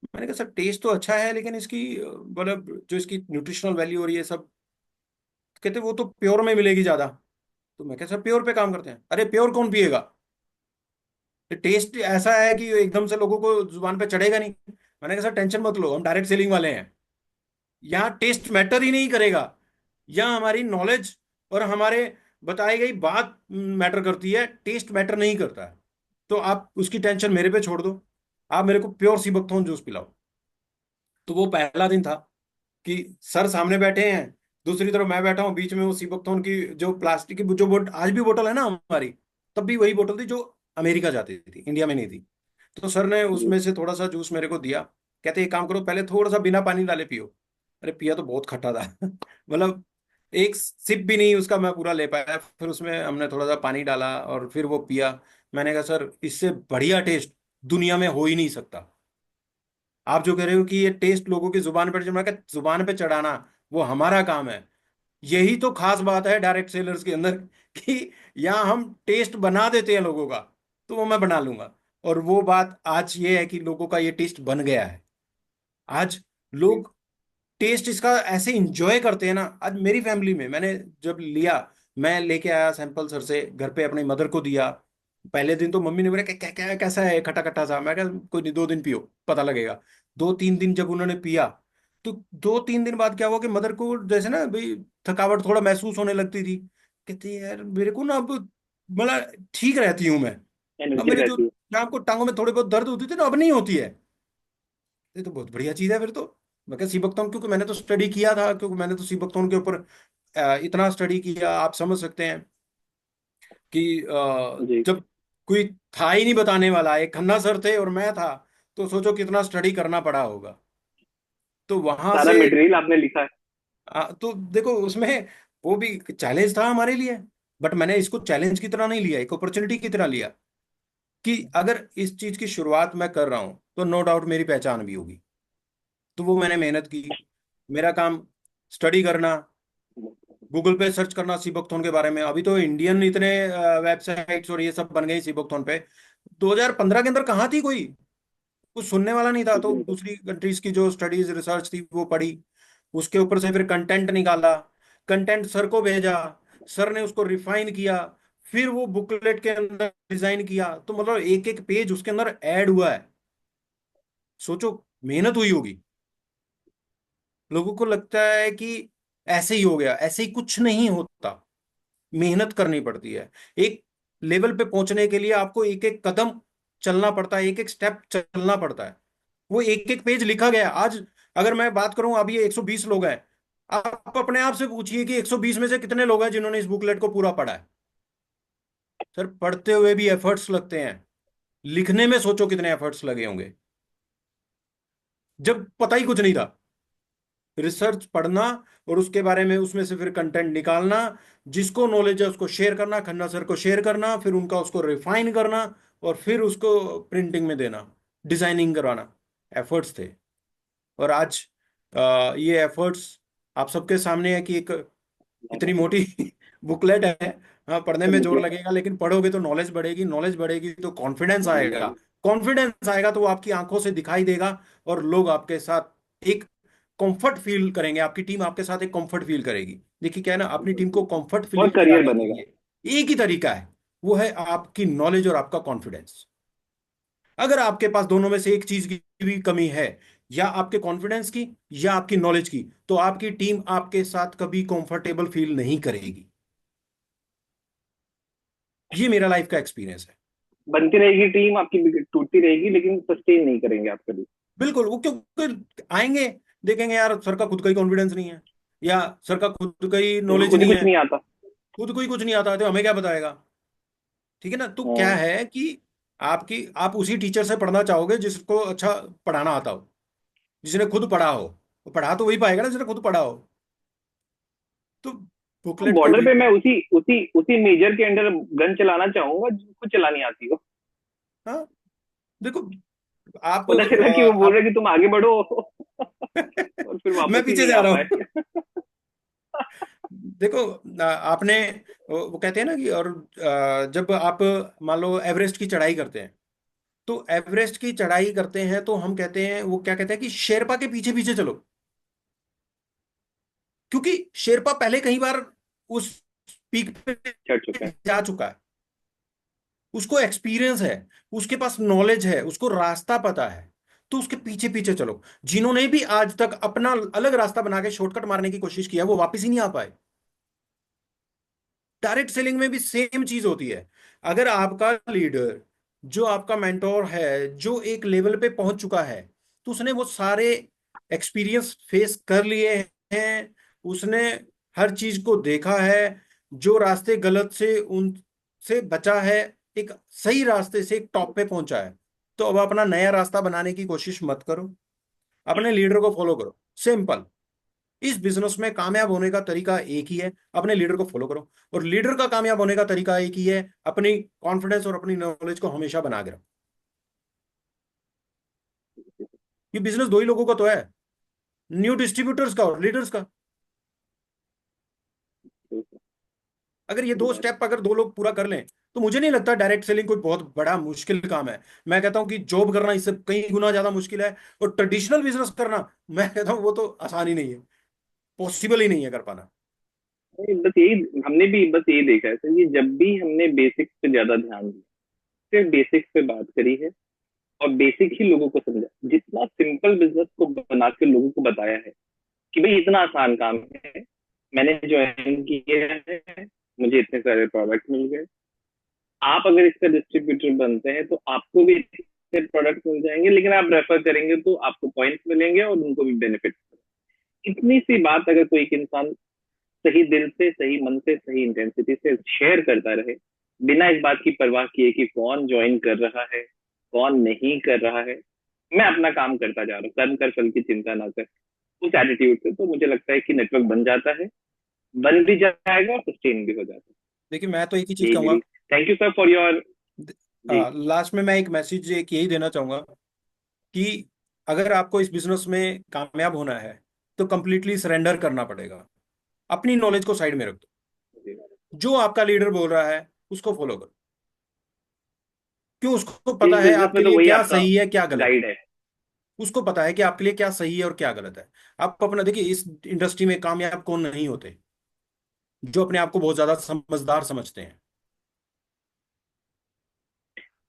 C: मैंने कहा सर टेस्ट तो अच्छा है, लेकिन इसकी मतलब जो इसकी न्यूट्रिशनल वैल्यू और ये सब, कहते वो तो प्योर में मिलेगी ज्यादा। तो मैं कहा सर प्योर पे काम करते हैं, अरे प्योर कौन पिएगा, टेस्ट ऐसा है कि एकदम से लोगों को जुबान पे चढ़ेगा नहीं। मैंने कहा सर टेंशन मत लो, हम डायरेक्ट सेलिंग वाले हैं, यहाँ टेस्ट मैटर ही नहीं करेगा, यहाँ हमारी नॉलेज और हमारे बताई गई बात मैटर करती है, टेस्ट मैटर नहीं करता है। तो आप उसकी टेंशन मेरे पे छोड़ दो, आप मेरे को प्योर सीबकथॉर्न जूस पिलाओ। तो वो पहला दिन था कि सर सामने बैठे हैं, दूसरी तरफ मैं बैठा हूँ, बीच में वो सीबकथॉर्न की जो प्लास्टिक की जो बोट आज भी बोतल है ना हमारी, तब भी वही बोतल थी जो अमेरिका जाती थी, इंडिया में नहीं थी। तो सर ने
B: जी।
C: उसमें से थोड़ा सा जूस मेरे को दिया, कहते एक काम करो पहले थोड़ा सा बिना पानी डाले पियो। अरे पिया तो बहुत खट्टा था। मतलब एक सिप भी नहीं उसका मैं पूरा ले पाया, फिर उसमें हमने थोड़ा सा पानी डाला और फिर वो पिया। मैंने कहा सर इससे बढ़िया टेस्ट दुनिया में हो ही नहीं सकता। आप जो कह रहे हो कि ये टेस्ट लोगों की जुबान पर, जो मैं कहा जुबान पे चढ़ाना वो हमारा काम है। यही तो खास बात है डायरेक्ट सेलर्स के अंदर, कि यहाँ हम टेस्ट बना देते हैं लोगों का, तो वो मैं बना लूंगा। और वो बात आज ये है कि लोगों का ये टेस्ट बन गया है। आज
B: जी।
C: लोग टेस्ट इसका ऐसे इंजॉय करते हैं ना। आज मेरी फैमिली में मैंने जब लिया, मैं लेके आया सैंपल सर से घर पे, अपनी मदर को दिया। पहले दिन तो मम्मी ने बोला क्या क्या कैसा है, खट्टा खट्टा सा। मैं कहा कोई नहीं, 2 दिन पियो पता लगेगा। 2-3 दिन जब उन्होंने पिया, तो 2-3 दिन बाद क्या हुआ कि मदर को जैसे ना भाई थकावट थोड़ा महसूस होने लगती थी। कहती है यार मेरे को ना अब मतलब ठीक रहती हूँ मैं, अब
B: एनर्जी
C: मेरे जो
B: रहती है।
C: शाम को टांगों में थोड़ी बहुत दर्द होती थी ना, अब नहीं होती है। ये तो बहुत बढ़िया चीज है फिर तो। मैं क्या सीबकतौन, क्योंकि मैंने तो स्टडी किया था, क्योंकि मैंने तो सीबकतौन के ऊपर इतना स्टडी किया, आप समझ सकते हैं कि
B: जी।
C: जब कोई था ही नहीं बताने वाला, एक खन्ना सर थे और मैं था, तो सोचो कितना स्टडी करना पड़ा होगा। तो वहां
B: सारा
C: से
B: मटेरियल आपने लिखा है।
C: तो देखो उसमें वो भी चैलेंज था हमारे लिए, बट मैंने इसको चैलेंज की तरह नहीं लिया, एक अपॉर्चुनिटी की तरह लिया कि अगर इस चीज की शुरुआत मैं कर रहा हूं तो नो डाउट मेरी पहचान भी होगी। तो वो मैंने मेहनत की। मेरा काम स्टडी करना, गूगल पे सर्च करना सीबकथॉर्न के बारे में। अभी तो इंडियन इतने वेबसाइट्स और ये सब बन गई सीबकथॉर्न पे। 2015 के अंदर कहाँ थी कोई, कुछ सुनने वाला नहीं था। तो
B: जी।
C: दूसरी कंट्रीज की जो स्टडीज रिसर्च थी वो पढ़ी, उसके ऊपर से फिर कंटेंट निकाला, कंटेंट सर को भेजा, सर ने उसको रिफाइन किया, फिर वो बुकलेट के अंदर डिजाइन किया। तो मतलब एक एक पेज उसके अंदर ऐड हुआ है। सोचो मेहनत हुई होगी। लोगों को लगता है कि ऐसे ही हो गया, ऐसे ही कुछ नहीं होता। मेहनत करनी पड़ती है। एक लेवल पे पहुंचने के लिए आपको एक एक कदम चलना पड़ता है, एक एक स्टेप चलना पड़ता है। वो एक एक पेज लिखा गया है। आज अगर मैं बात करूं, अभी ये 120 लोग हैं। आप अपने आप से पूछिए कि 120 में से कितने लोग हैं जिन्होंने इस बुकलेट को पूरा पढ़ा है। सर, पढ़ते हुए भी एफर्ट्स लगते हैं। लिखने में सोचो कितने एफर्ट्स लगे होंगे, जब पता ही कुछ नहीं था। रिसर्च पढ़ना, और उसके बारे में उसमें से फिर कंटेंट निकालना, जिसको नॉलेज है उसको शेयर करना, खन्ना सर को शेयर करना, फिर उनका उसको रिफाइन करना, और फिर उसको प्रिंटिंग में देना, डिजाइनिंग करवाना। एफर्ट्स थे। और आज ये एफर्ट्स आप सबके सामने है कि एक इतनी मोटी बुकलेट है। हाँ, पढ़ने में जोर
B: बुकलेट है।
C: लगेगा, लेकिन पढ़ोगे तो नॉलेज बढ़ेगी, नॉलेज बढ़ेगी तो कॉन्फिडेंस
B: नॉलेज
C: आएगा।
B: बढ़ेगी।
C: कॉन्फिडेंस आएगा तो वो आपकी आंखों से दिखाई देगा, और लोग आपके साथ एक कंफर्ट फील करेंगे। आपकी टीम आपके साथ एक कंफर्ट फील करेगी। देखिए क्या है ना, अपनी टीम को कंफर्ट
B: और
C: फील
B: करियर
C: दिलाने के
B: बनेगा।
C: लिए एक ही तरीका है, वो है आपकी नॉलेज और आपका कॉन्फिडेंस। अगर आपके पास दोनों में से एक चीज की भी कमी है, या आपके कॉन्फिडेंस की या आपकी नॉलेज की, तो आपकी टीम आपके साथ कभी कंफर्टेबल फील नहीं करेगी। ये मेरा लाइफ का एक्सपीरियंस है।
B: बनती रहेगी टीम आपकी, टूटती रहेगी, लेकिन सस्टेन नहीं करेंगे आप कभी।
C: बिल्कुल, वो क्योंकि आएंगे, देखेंगे यार सर का खुद का ही कॉन्फिडेंस नहीं है, या सर का खुद का ही
B: उनको
C: नॉलेज
B: खुद ही
C: नहीं
B: कुछ
C: है,
B: नहीं आता।
C: खुद को ही कुछ नहीं आता, तो हमें क्या बताएगा। ठीक है ना। तो क्या
B: हाँ।
C: है कि आप उसी टीचर से पढ़ना चाहोगे जिसको अच्छा पढ़ाना आता हो, जिसने खुद पढ़ा हो। वो पढ़ा तो वही पाएगा ना जिसने खुद पढ़ा हो। तो बुकलेट को
B: बॉर्डर पे
C: रीड।
B: मैं उसी उसी उसी मेजर के अंडर गन चलाना चाहूंगा जिसको चलानी आती हो।
C: हाँ, देखो आप
B: पता चला कि वो बोल रहे
C: आप
B: कि तुम आगे बढ़ो और फिर वापस
C: मैं
B: ही
C: पीछे
B: नहीं
C: जा
B: आ
C: रहा
B: पाए।
C: हूँ। देखो आपने वो कहते हैं ना कि, और जब आप मान लो एवरेस्ट की चढ़ाई करते हैं, तो एवरेस्ट की चढ़ाई करते हैं तो हम कहते हैं, वो क्या कहते हैं कि शेरपा के पीछे पीछे चलो। क्योंकि शेरपा पहले कई बार उस पीक पे
B: चढ़ चुका है।
C: जा चुका है, उसको एक्सपीरियंस है, उसके पास नॉलेज है, उसको रास्ता पता है। तो उसके पीछे पीछे चलो। जिन्होंने भी आज तक अपना अलग रास्ता बना के शॉर्टकट मारने की कोशिश किया, वो वापस ही नहीं आ पाए। डायरेक्ट सेलिंग में भी सेम चीज होती है। अगर आपका लीडर, जो आपका मेंटोर है, जो एक लेवल पे पहुंच चुका है, तो उसने वो सारे एक्सपीरियंस फेस कर लिए हैं, उसने हर चीज को देखा है, जो रास्ते गलत से उनसे बचा है, एक सही रास्ते से एक टॉप पे पहुंचा है। तो अब अपना नया रास्ता बनाने की कोशिश मत करो, अपने लीडर को फॉलो करो। सिंपल। इस बिजनेस में कामयाब होने का तरीका एक ही है, अपने लीडर को फॉलो करो। और लीडर का कामयाब होने का तरीका एक ही है, अपनी कॉन्फिडेंस और अपनी नॉलेज को हमेशा बना के रखो। ये बिजनेस दो ही लोगों का तो है, न्यू डिस्ट्रीब्यूटर्स का और लीडर्स का। अगर ये
B: ये
C: दो
B: बात
C: स्टेप अगर दो लोग पूरा कर लें, तो मुझे नहीं लगता डायरेक्ट सेलिंग कोई बहुत बड़ा मुश्किल काम है। मैं कहता हूं कि जॉब करना इससे कई गुना ज्यादा मुश्किल है, और ट्रेडिशनल बिजनेस करना, मैं कहता हूं वो तो आसान ही नहीं है, पॉसिबल ही नहीं है कर पाना।
B: नहीं, बस यही हमने भी बस यही देखा है सर, कि जब भी हमने बेसिक्स पे ज्यादा ध्यान दिया, सिर्फ बेसिक्स पे बात करी है, और बेसिक ही लोगों को समझा, जितना सिंपल बिजनेस को बना के लोगों को बताया है कि भाई इतना आसान काम है, मैंने ज्वाइन किया है, मुझे इतने सारे प्रोडक्ट मिल गए। आप अगर इसका डिस्ट्रीब्यूटर बनते हैं तो आपको भी इतने प्रोडक्ट मिल जाएंगे, लेकिन आप रेफर करेंगे तो आपको पॉइंट्स मिलेंगे और उनको भी बेनिफिट। इतनी सी बात अगर कोई एक इंसान सही दिल से, सही मन से, सही इंटेंसिटी से शेयर करता रहे, बिना इस बात की परवाह किए कि कौन ज्वाइन कर रहा है, कौन नहीं कर रहा है, मैं अपना काम करता जा रहा हूँ, कर्म कर फल की चिंता ना कर, उस एटीट्यूड से, तो मुझे लगता है कि नेटवर्क बन जाता है, बन भी जाएगा और सस्टेन भी हो जाता
C: देखिए मैं तो एक ही
B: है।
C: चीज
B: यही
C: कहूंगा।
B: मेरी। Thank you sir for your. जी।
C: लास्ट में मैं एक मैसेज एक यही देना चाहूंगा कि अगर आपको इस बिजनेस में कामयाब होना है, तो कंप्लीटली सरेंडर करना पड़ेगा। अपनी नॉलेज को साइड में रख दो। जो आपका लीडर बोल रहा है उसको फॉलो करो। क्यों? उसको पता
B: इस
C: है
B: बिजनेस में
C: आपके
B: तो
C: लिए
B: वही
C: क्या
B: आपका
C: सही है क्या गलत है।
B: गाइड है।
C: उसको पता है कि आपके लिए क्या सही है और क्या गलत है। आप अपना देखिए, इस इंडस्ट्री में कामयाब कौन नहीं होते? जो अपने आप को बहुत ज्यादा समझदार समझते हैं।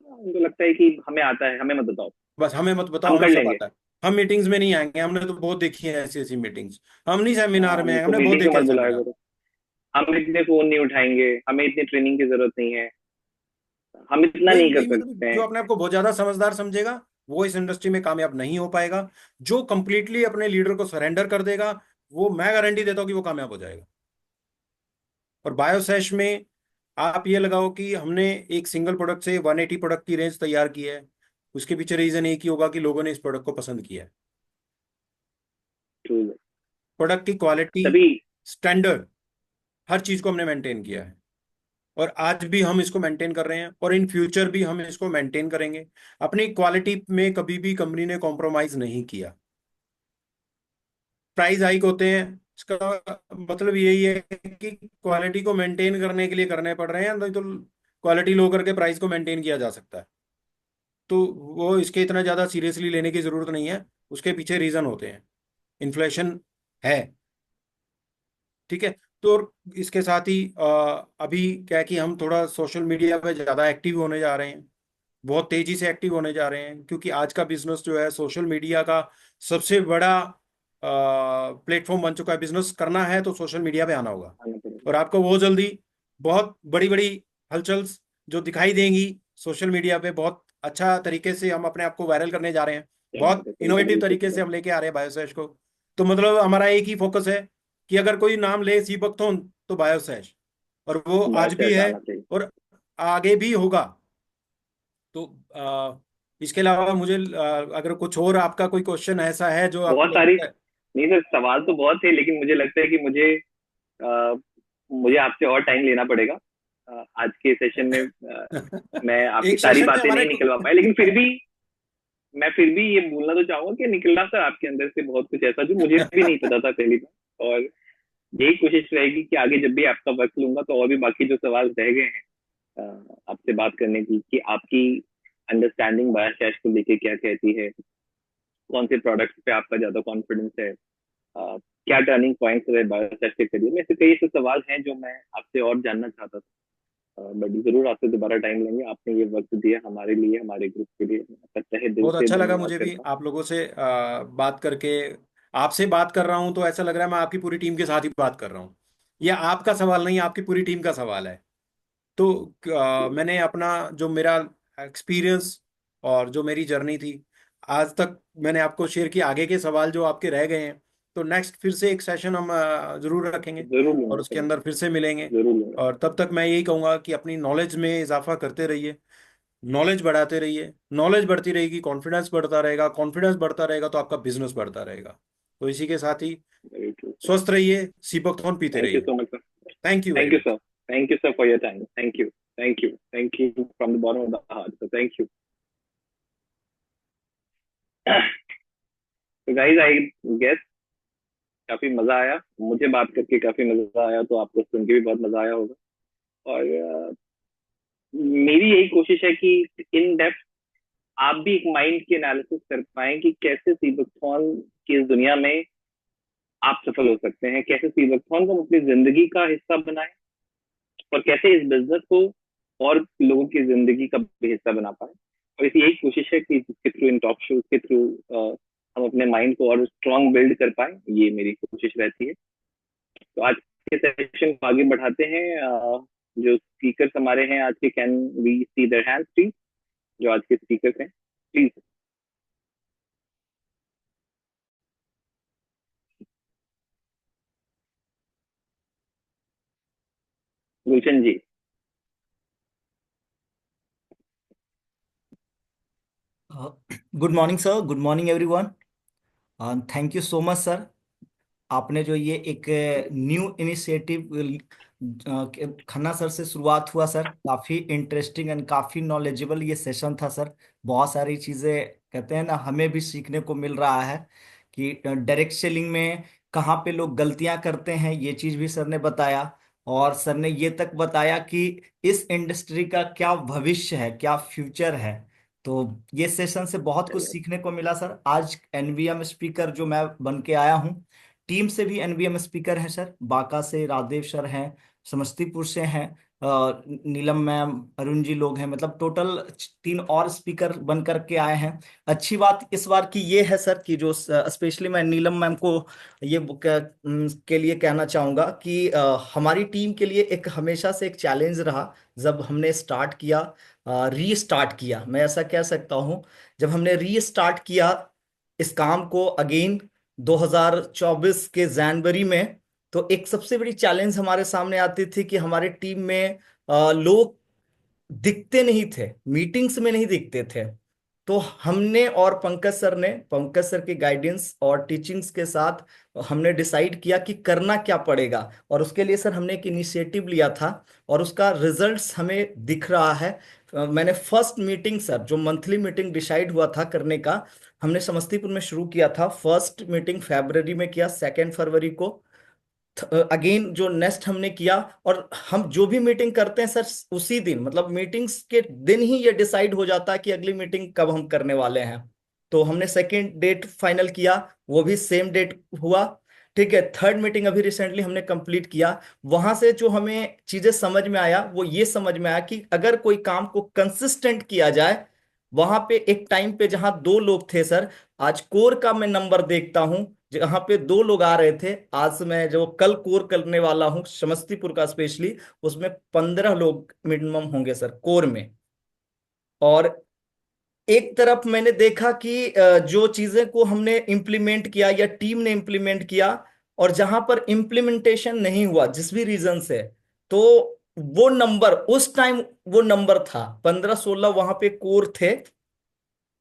B: उनको लगता है कि हमें आता है, हमें मत बताओ,
C: बस हमें मत बताओ,
B: हम
C: हमें
B: कर
C: सब
B: लेंगे।
C: आता है। हम मीटिंग्स में नहीं आएंगे, हमने तो बहुत देखी है ऐसी ऐसी मीटिंग्स। हम नहीं सेमिनार में
B: हमने
C: आएंगे,
B: को
C: हमने बहुत
B: मीटिंग में
C: देखे हैं
B: मत बुलाया
C: सेमिनार।
B: करो। हम इतने फोन नहीं उठाएंगे, हमें इतनी ट्रेनिंग की जरूरत नहीं है, हम इतना
C: वही
B: नहीं कर
C: वही मतलब,
B: सकते
C: जो
B: हैं।
C: अपने आप को बहुत ज्यादा समझदार समझेगा वो इस इंडस्ट्री में कामयाब नहीं हो पाएगा। जो कंप्लीटली अपने लीडर को सरेंडर कर देगा, वो मैं गारंटी देता हूँ कि वो कामयाब हो जाएगा। और बायोसेश में आप ये लगाओ कि हमने एक सिंगल प्रोडक्ट से 180 प्रोडक्ट की रेंज तैयार की है। उसके पीछे रीजन एक ही होगा कि लोगों ने इस प्रोडक्ट को पसंद किया है।
B: ठीक है।
C: प्रोडक्ट की क्वालिटी,
B: तभी
C: स्टैंडर्ड, हर चीज को हमने मेंटेन किया है। और आज भी हम इसको मेंटेन कर रहे हैं, और इन फ्यूचर भी हम इसको मेंटेन करेंगे। अपनी क्वालिटी में कभी भी कंपनी ने कॉम्प्रोमाइज नहीं किया। प्राइस हाइक होते हैं, इसका मतलब यही है कि क्वालिटी को मेंटेन करने के लिए करने पड़ रहे हैं, नहीं तो क्वालिटी लो करके प्राइस को मेंटेन किया जा सकता है। तो वो इसके इतना ज्यादा सीरियसली लेने की जरूरत नहीं है। उसके पीछे रीजन होते हैं, इन्फ्लेशन है। ठीक है। तो इसके साथ ही अभी क्या है कि हम थोड़ा सोशल मीडिया पे ज्यादा एक्टिव होने जा रहे हैं, बहुत तेजी से एक्टिव होने जा रहे हैं, क्योंकि आज का बिजनेस जो है सोशल मीडिया का सबसे बड़ा प्लेटफॉर्म बन चुका है। बिजनेस करना है तो सोशल मीडिया पे आना होगा।
B: आना पड़ेगा।
C: और आपको बहुत जल्दी बहुत बड़ी बड़ी हलचल जो दिखाई देंगी सोशल मीडिया पे, बहुत अच्छा तरीके से हम अपने आप को वायरल करने जा रहे हैं।
B: क्या बात
C: बहुत
B: है, बिल्कुल
C: इनोवेटिव
B: बिल्कुल
C: तरीके से
B: सर।
C: हम लेके आ रहे हैं बायोसैश को। तो मतलब हमारा एक ही फोकस है कि अगर कोई नाम ले सीबकथॉर्न तो बायोसैश। और वो आज भी
B: बायोसेट
C: है,
B: आना चाहिए।
C: और आगे भी होगा। तो इसके अलावा मुझे अगर कुछ और आपका कोई क्वेश्चन ऐसा है जो आपको
B: बहुत सारी,
C: लगता है।
B: नहीं सर सवाल तो बहुत थे, लेकिन मुझे लगता है कि अ, मुझे आपसे और टाइम लेना पड़ेगा। आज के सेशन में मैं आपकी
C: एक
B: सारी
C: सेशन में
B: बातें
C: हमारे
B: नहीं
C: को
B: निकलवा पाया, लेकिन फिर भी मैं फिर भी ये बोलना तो चाहूंगा कि निकला सर आपके अंदर से बहुत कुछ ऐसा जो मुझे भी नहीं पता था पहली बार। और यही कोशिश रहेगी कि आगे जब भी आपका वक्त लूंगा तो और भी बाकी जो सवाल रह गए हैं आपसे बात करने की, कि आपकी अंडरस्टैंडिंग बायोशैश को लेके क्या कहती है, कौन से प्रोडक्ट्स पे आपका ज्यादा कॉन्फिडेंस है, क्या टर्निंग पॉइंट्स रहे बायोशैश के करियर में। ऐसे कई ऐसे सवाल हैं जो मैं आपसे और जानना चाहता था, बट जरूर आपसे दोबारा टाइम लेंगे। आपने ये वक्त दिया हमारे लिए, हमारे ग्रुप के लिए, मैं आपका तहे दिल
C: बहुत
B: से
C: अच्छा लगा
B: धन्यवाद
C: मुझे भी
B: करता हूँ।
C: आप लोगों से बात करके। आपसे बात कर रहा हूं तो ऐसा लग रहा है मैं आपकी पूरी टीम के साथ ही बात कर रहा हूं। ये आपका सवाल नहीं, आपकी पूरी टीम का सवाल है। तो मैंने अपना जो मेरा एक्सपीरियंस और जो मेरी जर्नी थी आज तक मैंने आपको शेयर की। आगे के सवाल जो आपके रह गए हैं, तो नेक्स्ट फिर से एक सेशन हम जरूर रखेंगे,
B: जरूर
C: और
B: लूंगा
C: उसके
B: सर,
C: अंदर फिर से मिलेंगे।
B: जरूर लूंगा।
C: और तब तक मैं यही कहूँगा कि अपनी नॉलेज में इजाफा करते रहिए, नॉलेज बढ़ाते रहिए। नॉलेज बढ़ती रहेगी, कॉन्फिडेंस बढ़ता रहेगा, कॉन्फिडेंस बढ़ता रहेगा तो आपका बिजनेस बढ़ता रहेगा। तो इसी के साथ ही
B: वेरी ट्रू सर।
C: स्वस्थ रहिए, सीबकथॉर्न पीते
B: थैंक यू
C: रहिए।
B: सो much sir.
C: Thank you very
B: thank you
C: much.
B: Sir. Thank you sir for your time. Thank you. Thank you. Thank you from the bottom of the heart sir. Thank you. तो गाइस आई गेस काफी मजा आया, मुझे बात करके काफी मजा आया, तो आपको सुन के भी बहुत मजा आया होगा। और मेरी यही कोशिश है कि इन डेप्थ आप भी एक माइंड की एनालिसिस कर पाए कि कैसे सीबकथॉर्न की इस दुनिया में आप सफल हो सकते हैं, कैसे सीबकथॉर्न को अपनी जिंदगी का हिस्सा बनाएं, और कैसे इस बिजनेस को और लोगों की जिंदगी का भी हिस्सा बना पाए। और इसी यही कोशिश है कि इसके थ्रू, इन टॉक शोज के थ्रू, हम अपने माइंड को और स्ट्रांग बिल्ड कर पाए, ये मेरी कोशिश रहती है। तो आज के सेशन को आगे बढ़ाते हैं। जो स्पीकर्स हमारे हैं आज के, can we see their hands please, जो आज के स्पीकर्स हैं please. Gulshan ji.
D: Good morning sir, good morning everyone. Thank you so much sir. आपने जो ये एक न्यू इनिशिएटिव खन्ना सर से शुरुआत हुआ सर, काफ़ी इंटरेस्टिंग एंड काफ़ी नॉलेजेबल ये सेशन था सर। बहुत सारी चीज़ें कहते हैं ना, हमें भी सीखने को मिल रहा है कि डायरेक्ट सेलिंग में कहाँ पे लोग गलतियां करते हैं, ये चीज़ भी सर ने बताया। और सर ने ये तक बताया कि इस इंडस्ट्री का क्या भविष्य है, क्या फ्यूचर है। तो ये सेशन से बहुत कुछ सीखने को मिला सर। आज एनवीएम स्पीकर जो मैं बन के आया हूँ, टीम से भी एनवीएम स्पीकर हैं सर, बांका से राधेव सर हैं, समस्तीपुर से हैं, नीलम मैम, अरुण जी लोग हैं, मतलब टोटल 3 और स्पीकर बन करके आए हैं। अच्छी बात इस बार की ये है सर कि जो स्पेशली मैं नीलम मैम को ये के लिए कहना चाहूँगा कि हमारी टीम के लिए एक हमेशा से एक चैलेंज रहा। जब हमने स्टार्ट किया, रीस्टार्ट किया, मैं ऐसा कह सकता हूँ, जब हमने रीस्टार्ट किया इस काम को अगेन 2024 के जनवरी में, तो एक सबसे बड़ी चैलेंज हमारे सामने आती थी कि हमारे टीम में लोग दिखते नहीं थे, मीटिंग्स में नहीं दिखते थे। तो हमने और पंकज सर के गाइडेंस और टीचिंग्स के साथ हमने डिसाइड किया कि करना क्या पड़ेगा। और उसके लिए सर हमने एक इनिशिएटिव लिया था और उसका रिजल्ट्स हमें दिख रहा है। मैंने फर्स्ट मीटिंग सर, जो मंथली मीटिंग डिसाइड हुआ था करने का, हमने समस्तीपुर में शुरू किया था। फर्स्ट मीटिंग फरवरी में किया, 2 फरवरी को अगेन जो नेक्स्ट हमने किया। और हम जो भी मीटिंग करते हैं सर, उसी दिन, मतलब मीटिंग्स के दिन ही ये डिसाइड हो जाता है कि अगली मीटिंग कब हम करने वाले हैं। तो हमने सेकेंड डेट फाइनल किया, वो भी सेम डेट हुआ। ठीक है, थर्ड मीटिंग अभी रिसेंटली हमने कंप्लीट किया। वहां से जो हमें चीजें समझ में आया, वो ये समझ में आया कि अगर कोई काम को कंसिस्टेंट किया जाए, वहां पे एक टाइम पे जहां 2 लोग थे सर, आज कोर का मैं नंबर देखता हूं, जहां पे 2 लोग आ रहे थे, आज मैं जो कल कोर करने वाला हूं समस्तीपुर का स्पेशली, उसमें 15 लोग मिनिमम होंगे सर कोर में। और एक तरफ मैंने देखा कि जो चीजें को हमने इम्प्लीमेंट किया या टीम ने इम्प्लीमेंट किया, और जहां पर इम्प्लीमेंटेशन नहीं हुआ जिस भी रीजन से, तो वो नंबर उस टाइम, वो नंबर था 15-16 वहां पे कोर थे,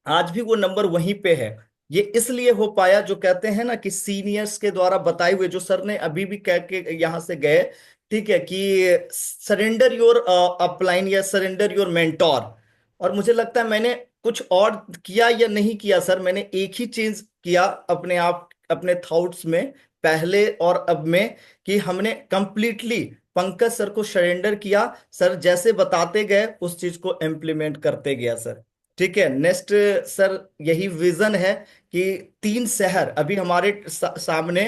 D: आज भी वो नंबर वहीं पे है। ये इसलिए हो पाया, जो कहते हैं ना कि सीनियर्स के द्वारा बताए हुए, जो सर ने अभी भी कह के यहां से गए, ठीक है, कि सरेंडर योर अपलाइन या सरेंडर योर मेंटोर। और मुझे लगता है मैंने कुछ और किया या नहीं किया सर, मैंने एक ही चेंज किया अपने आप, अपने थॉट्स में, पहले और अब में, कि हमने कंप्लीटली पंकज सर को सरेंडर किया। सर जैसे बताते गए उस चीज को इम्प्लीमेंट करते गया सर। ठीक है, नेक्स्ट सर यही विजन है कि 3 शहर अभी हमारे सामने,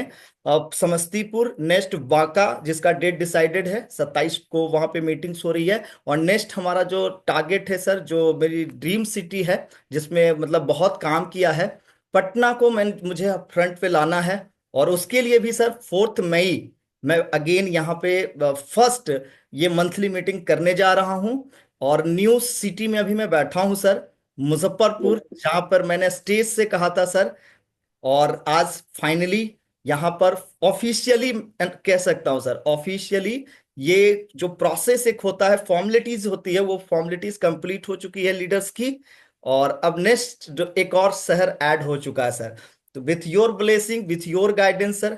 D: समस्तीपुर, नेक्स्ट बांका, जिसका डेट डिसाइडेड है 27 को, वहां पे मीटिंग्स हो रही है। और नेक्स्ट हमारा जो टारगेट है सर, जो मेरी ड्रीम सिटी है, जिसमें मतलब बहुत काम किया है, पटना को मुझे फ्रंट पे लाना है। और उसके लिए भी सर 4 मई मैं अगेन यहाँ पे फर्स्ट ये मंथली मीटिंग करने जा रहा हूँ। और न्यू सिटी में अभी मैं बैठा हूँ सर, मुजफ्फरपुर, जहां पर मैंने स्टेज से कहा था सर, और आज फाइनली यहां पर ऑफिशियली कह सकता हूं सर, ऑफिशियली ये जो प्रोसेस एक होता है, फॉर्मेलिटीज होती है, वो फॉर्मेलिटीज कंप्लीट हो चुकी है लीडर्स की। और अब नेक्स्ट जो एक और शहर ऐड हो चुका है सर। तो with your blessing, with your guidance sir,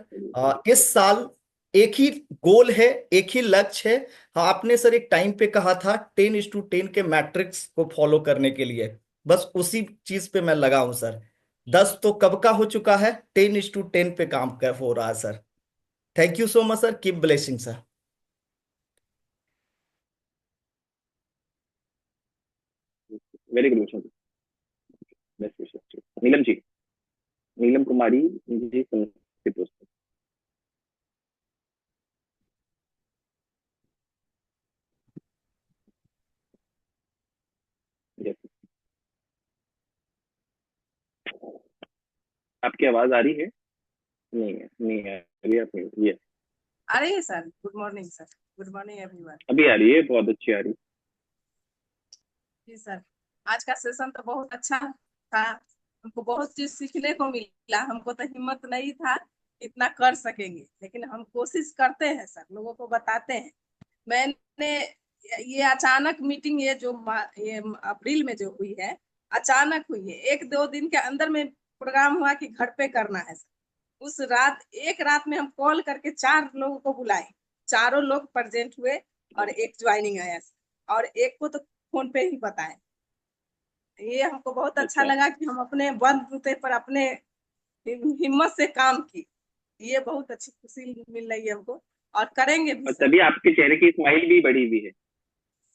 D: इस साल एक ही गोल है, एक ही लक्ष्य है। हाँ, आपने सर एक टाइम पे कहा था 10:10 के मैट्रिक्स को फॉलो करने के लिए, बस उसी चीज पे मैं लगा हूं सर। 10 तो कब का हो चुका है, 10:10 पे काम कर हो रहा है sir. Thank you so much sir, keep blessing sir.
B: Very good. Best wishes. Neelam ji, Neelam Kumari ji Samastipur से। Yes. आपकी आवाज आ रही है? नहीं है, नहीं है अभी, आपने ये
E: आ रही है sir? Good morning sir, good morning everyone.
B: अभी आ रही है, बहुत अच्छी आ रही
E: जी सर, आज का सेशन तो बहुत अच्छा था, हमको बहुत चीज सीखने को मिला। हमको तो हिम्मत नहीं था इतना कर सकेंगे, लेकिन हम कोशिश करते हैं सर, लोगों को बताते हैं। मैंने ये अचानक मीटिंग, ये अप्रैल में जो हुई है, अचानक हुई है, 1-2 दिन के अंदर में प्रोग्राम हुआ कि घर पे करना है सर। उस रात, एक रात में हम कॉल करके 4 लोगों को बुलाए, चारों लोग प्रेजेंट हुए और एक ज्वाइनिंग आया सर, और एक को तो फोन पे ही बताए। ये हमको बहुत अच्छा लगा कि हम अपने बलबूते पर अपने हिम्मत से काम की। ये बहुत अच्छी खुशी मिल रही है हमको, और करेंगे भी
B: और
E: सर।
B: तभी आपके चेहरे की स्माइल भी बढ़ी हुई है।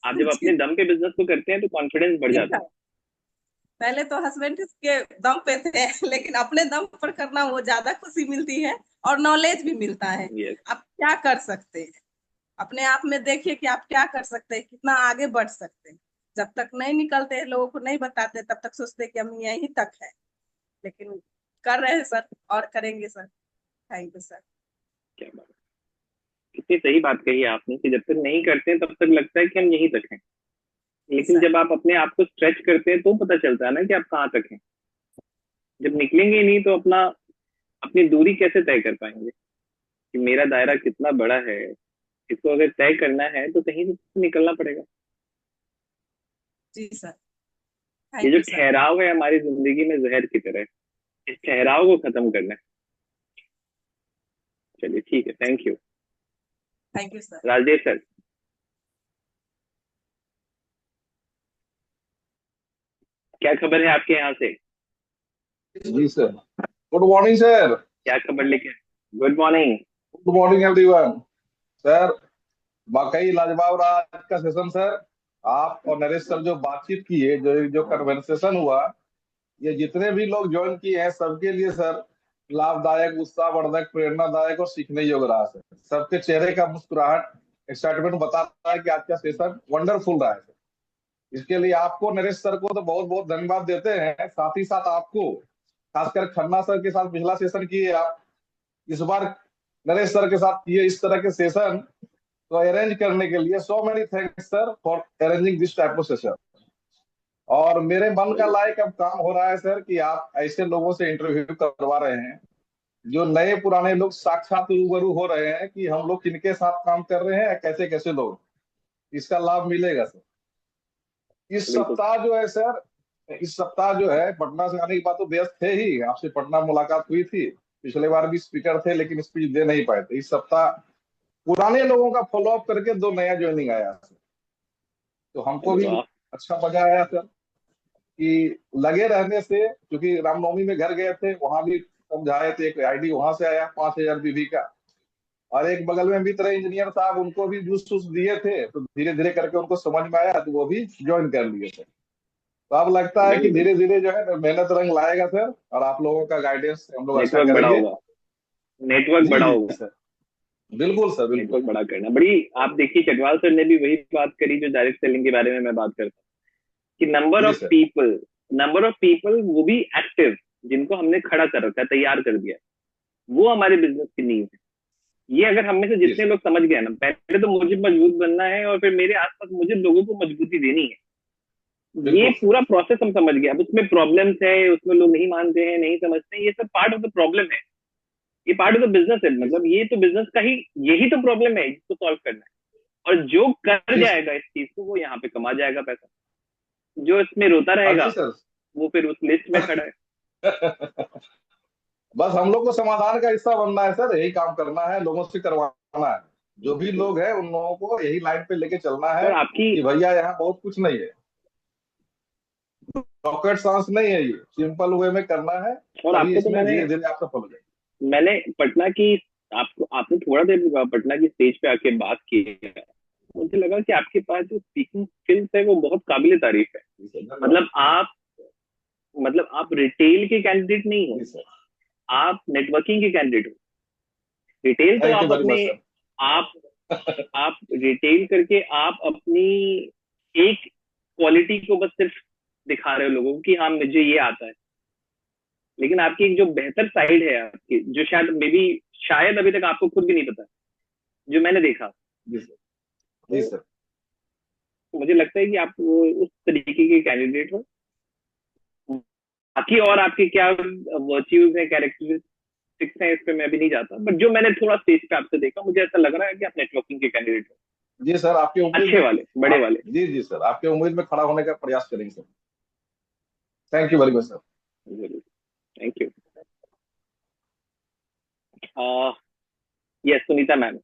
B: आप जब अपने
E: जी
B: दम पे बिजनेस को करते हैं तो कॉन्फिडेंस बढ़
E: जी
B: जाता
E: सर, पहले तो हस्बैंड के दम पे थे लेकिन अपने दम पर करना वो ज्यादा खुशी मिलती है, और नॉलेज भी मिलता है
B: है। यस,
E: आप क्या कर सकते हैं। अपने आप में देखिए कि आप क्या कर सकते हैं, कितना आगे बढ़ सकते हैं। जब तक नहीं निकलते हैं, लोगों को नहीं बताते, तब तक सोचते हैं कि हम यहीं तक है, लेकिन कर रहे हैं सर, और करेंगे सर। Thank you sir.
B: क्या बात, कितनी सही बात कही है आपने कि जब तक नहीं करते हैं तब तक लगता है कि हम यहीं तक हैं, लेकिन
E: सर
B: जब आप अपने आप को स्ट्रेच करते हैं तो पता चलता है ना कि आप कहाँ तक हैं। जब निकलेंगे ही नहीं तो अपनी दूरी कैसे तय कर पाएंगे कि मेरा दायरा कितना बड़ा है। इसको अगर तय करना है तो कहीं तो निकलना पड़ेगा।
E: जी सर,
B: ये
E: थैंक
B: जो
E: यू सर।
B: ठहराव है हमारी जिंदगी में जहर की तरह है, इस ठहराव को खत्म करना है। चलिए ठीक है, thank you.
E: Thank you sir.
B: Rajesh sir, क्या खबर है आपके यहाँ से?
F: जी सर। Good morning sir.
B: क्या खबर लेके? Good morning.
F: Good morning everyone. Sir, वाकई लाजवाब रहा आज का सेशन सर। आप और नरेश सर जो बातचीत किए, जो जो कन्वर्सेशन हुआ, ये जितने भी लोग ज्वाइन किए हैं सबके लिए सर लाभदायक, उत्साहवर्धक, प्रेरणादायक और सीखने योग्य रहा सर। सबके चेहरे का मुस्कुराहट, एक्साइटमेंट बताता है कि आज का सेशन वंडरफुल रहा है सर। इसके लिए आपको, नरेश सर को तो बहुत बहुत धन्यवाद देते हैं। साथ ही साथ आपको, खासकर खन्ना सर के साथ पिछला सेशन किए आप, इस बार नरेश सर के साथ किए इस तरह के सेशन तो अरेंज करने के लिए so many thanks sir for arranging this type of session. और मेरे मन का लायक अब काम हो रहा है सर कि आप ऐसे लोगों से इंटरव्यू करवा रहे हैं जो नए पुराने लोग साक्षात रूबरू हो रहे हैं कि हम लोग किनके साथ काम कर रहे हैं, कैसे कैसे लोग, इसका लाभ मिलेगा सर। इस
B: बिल्कुल।
F: सप्ताह जो है सर, इस सप्ताह जो है पटना से आने के बाद तो व्यस्त थे ही, आपसे पटना मुलाकात हुई थी, पिछले बार भी स्पीकर थे लेकिन स्पीच दे नहीं पाए थे। इस सप्ताह पुराने लोगों का फॉलोअप करके 2 नया ज्वाइनिंग आया सर, तो हमको
B: अरे
F: भी
B: वाह।
F: अच्छा मजा आया सर कि लगे रहने से, क्योंकि रामनवमी में घर गए थे, वहां भी समझाए थे, एक आईडी वहां से आया 5,000 बीबी का, और एक बगल में मित्र इंजीनियर साहब, उनको भी जूस वूस दिए थे, तो धीरे धीरे करके उनको समझ में आया तो वो भी ज्वाइन कर लिए थे। तो अब लगता है कि
B: बिल्कुल,
F: धीरे धीरे जो है मेहनत रंग लाएगा सर, और आप लोगों का गाइडेंस हम लोग अच्छा
B: नेटवर्क बड़ा
F: करेंगे।
B: होगा, नेटवर्क
F: जी
B: बड़ा
F: जी
B: होगा।
F: सर, बिल्कुल सर, बिल्कुल।
B: नेटवर्क बड़ा करना बड़ी। आप देखिए चटवाल सर ने भी वही बात करी जो डायरेक्ट सेलिंग के बारे में मैं बात करता हूँ कि
F: जी सर,
B: नंबर ऑफ पीपल वो भी एक्टिव, जिनको हमने खड़ा कर रखा है, तैयार कर दिया, वो हमारे बिजनेस की नींव है। ये अगर हम में से
F: जी
B: जितने
F: सर,
B: लोग समझ गए ना, पहले तो मुझे मजबूत बनना है और फिर मेरे आसपास मुझे लोगों को मजबूती देनी है, ये
F: बिल्कुल सर।
B: पूरा प्रोसेस हम समझ गए। अब उसमें प्रॉब्लम्स है, उसमें लोग नहीं मानते हैं, नहीं समझते हैं, ये सब पार्ट ऑफ द प्रॉब्लम है, ये पार्ट ऑफ द बिजनेस है।
F: जी
B: मतलब
F: सर,
B: ये तो बिजनेस का ही, यही तो प्रॉब्लम है जिसको सॉल्व करना है। और जो कर
F: जी
B: जाएगा इस चीज को, वो यहाँ पे कमा जाएगा पैसा। जो इसमें रोता
F: हाँ
B: रहेगा
F: जी सर।
B: वो फिर उस लिस्ट में खड़ा है।
F: बस हम लोग को समाधान का हिस्सा बनना है सर, यही काम करना है, लोगों से करवाना है। जो भी लोग हैं उन लोगों को यही लाइन पे लेके चलना है
B: और आपकी
F: कि भैया यहाँ बहुत कुछ नहीं है, रॉकेट साइंस नहीं है, ये सिंपल वे में करना है,
B: और
F: तभी
B: आपको तो
F: इसमें धीरे धीरे आप सफल हो जाएंगे।
B: मैंने पटना की, आपको आपने थोड़ा देर पटना की स्टेज पे आके बात की है, मुझे लगा कि आपके पास जो स्पीकिंग स्किल्स है वो बहुत काबिले तारीफ है।
F: जी सर, धन्यवाद।
B: मतलब आप रिटेल के कैंडिडेट नहीं हो,
F: जी सर,
B: आप नेटवर्किंग के कैंडिडेट हो। रिटेल तो
F: थैंक यू
B: आप
F: वेरी
B: अपने
F: मच सर।
B: आप आप रिटेल करके आप अपनी एक क्वालिटी को बस सिर्फ दिखा रहे हो लोगों को कि हाँ मुझे ये आता है, लेकिन आपकी एक जो बेहतर साइड है आपकी, जो शायद अभी तक आपको खुद भी नहीं पता, जो मैंने देखा,
F: जी सर, जी
B: तो
F: सर,
B: मुझे लगता है कि आप वो उस तरीके के कैंडिडेट हो। बाकी और आपके क्या वर्च्यूज हैं, कैरेक्टरिस्टिक्स हैं, इस पे मैं भी नहीं जाता, बट जो मैंने थोड़ा स्टेज पे आपसे देखा, मुझे ऐसा लग रहा है कि आप नेटवर्किंग के कैंडिडेट हो,
F: जी सर, आपकी उम्मीद
B: अच्छे
F: में,
B: वाले, बड़े
F: आप,
B: वाले।
F: जी जी सर, आपके उम्मीद में खड़ा होने का प्रयास करेंगे sir. Thank you very much sir.
B: जरूर, thank you. Yes, Sunita ma'am.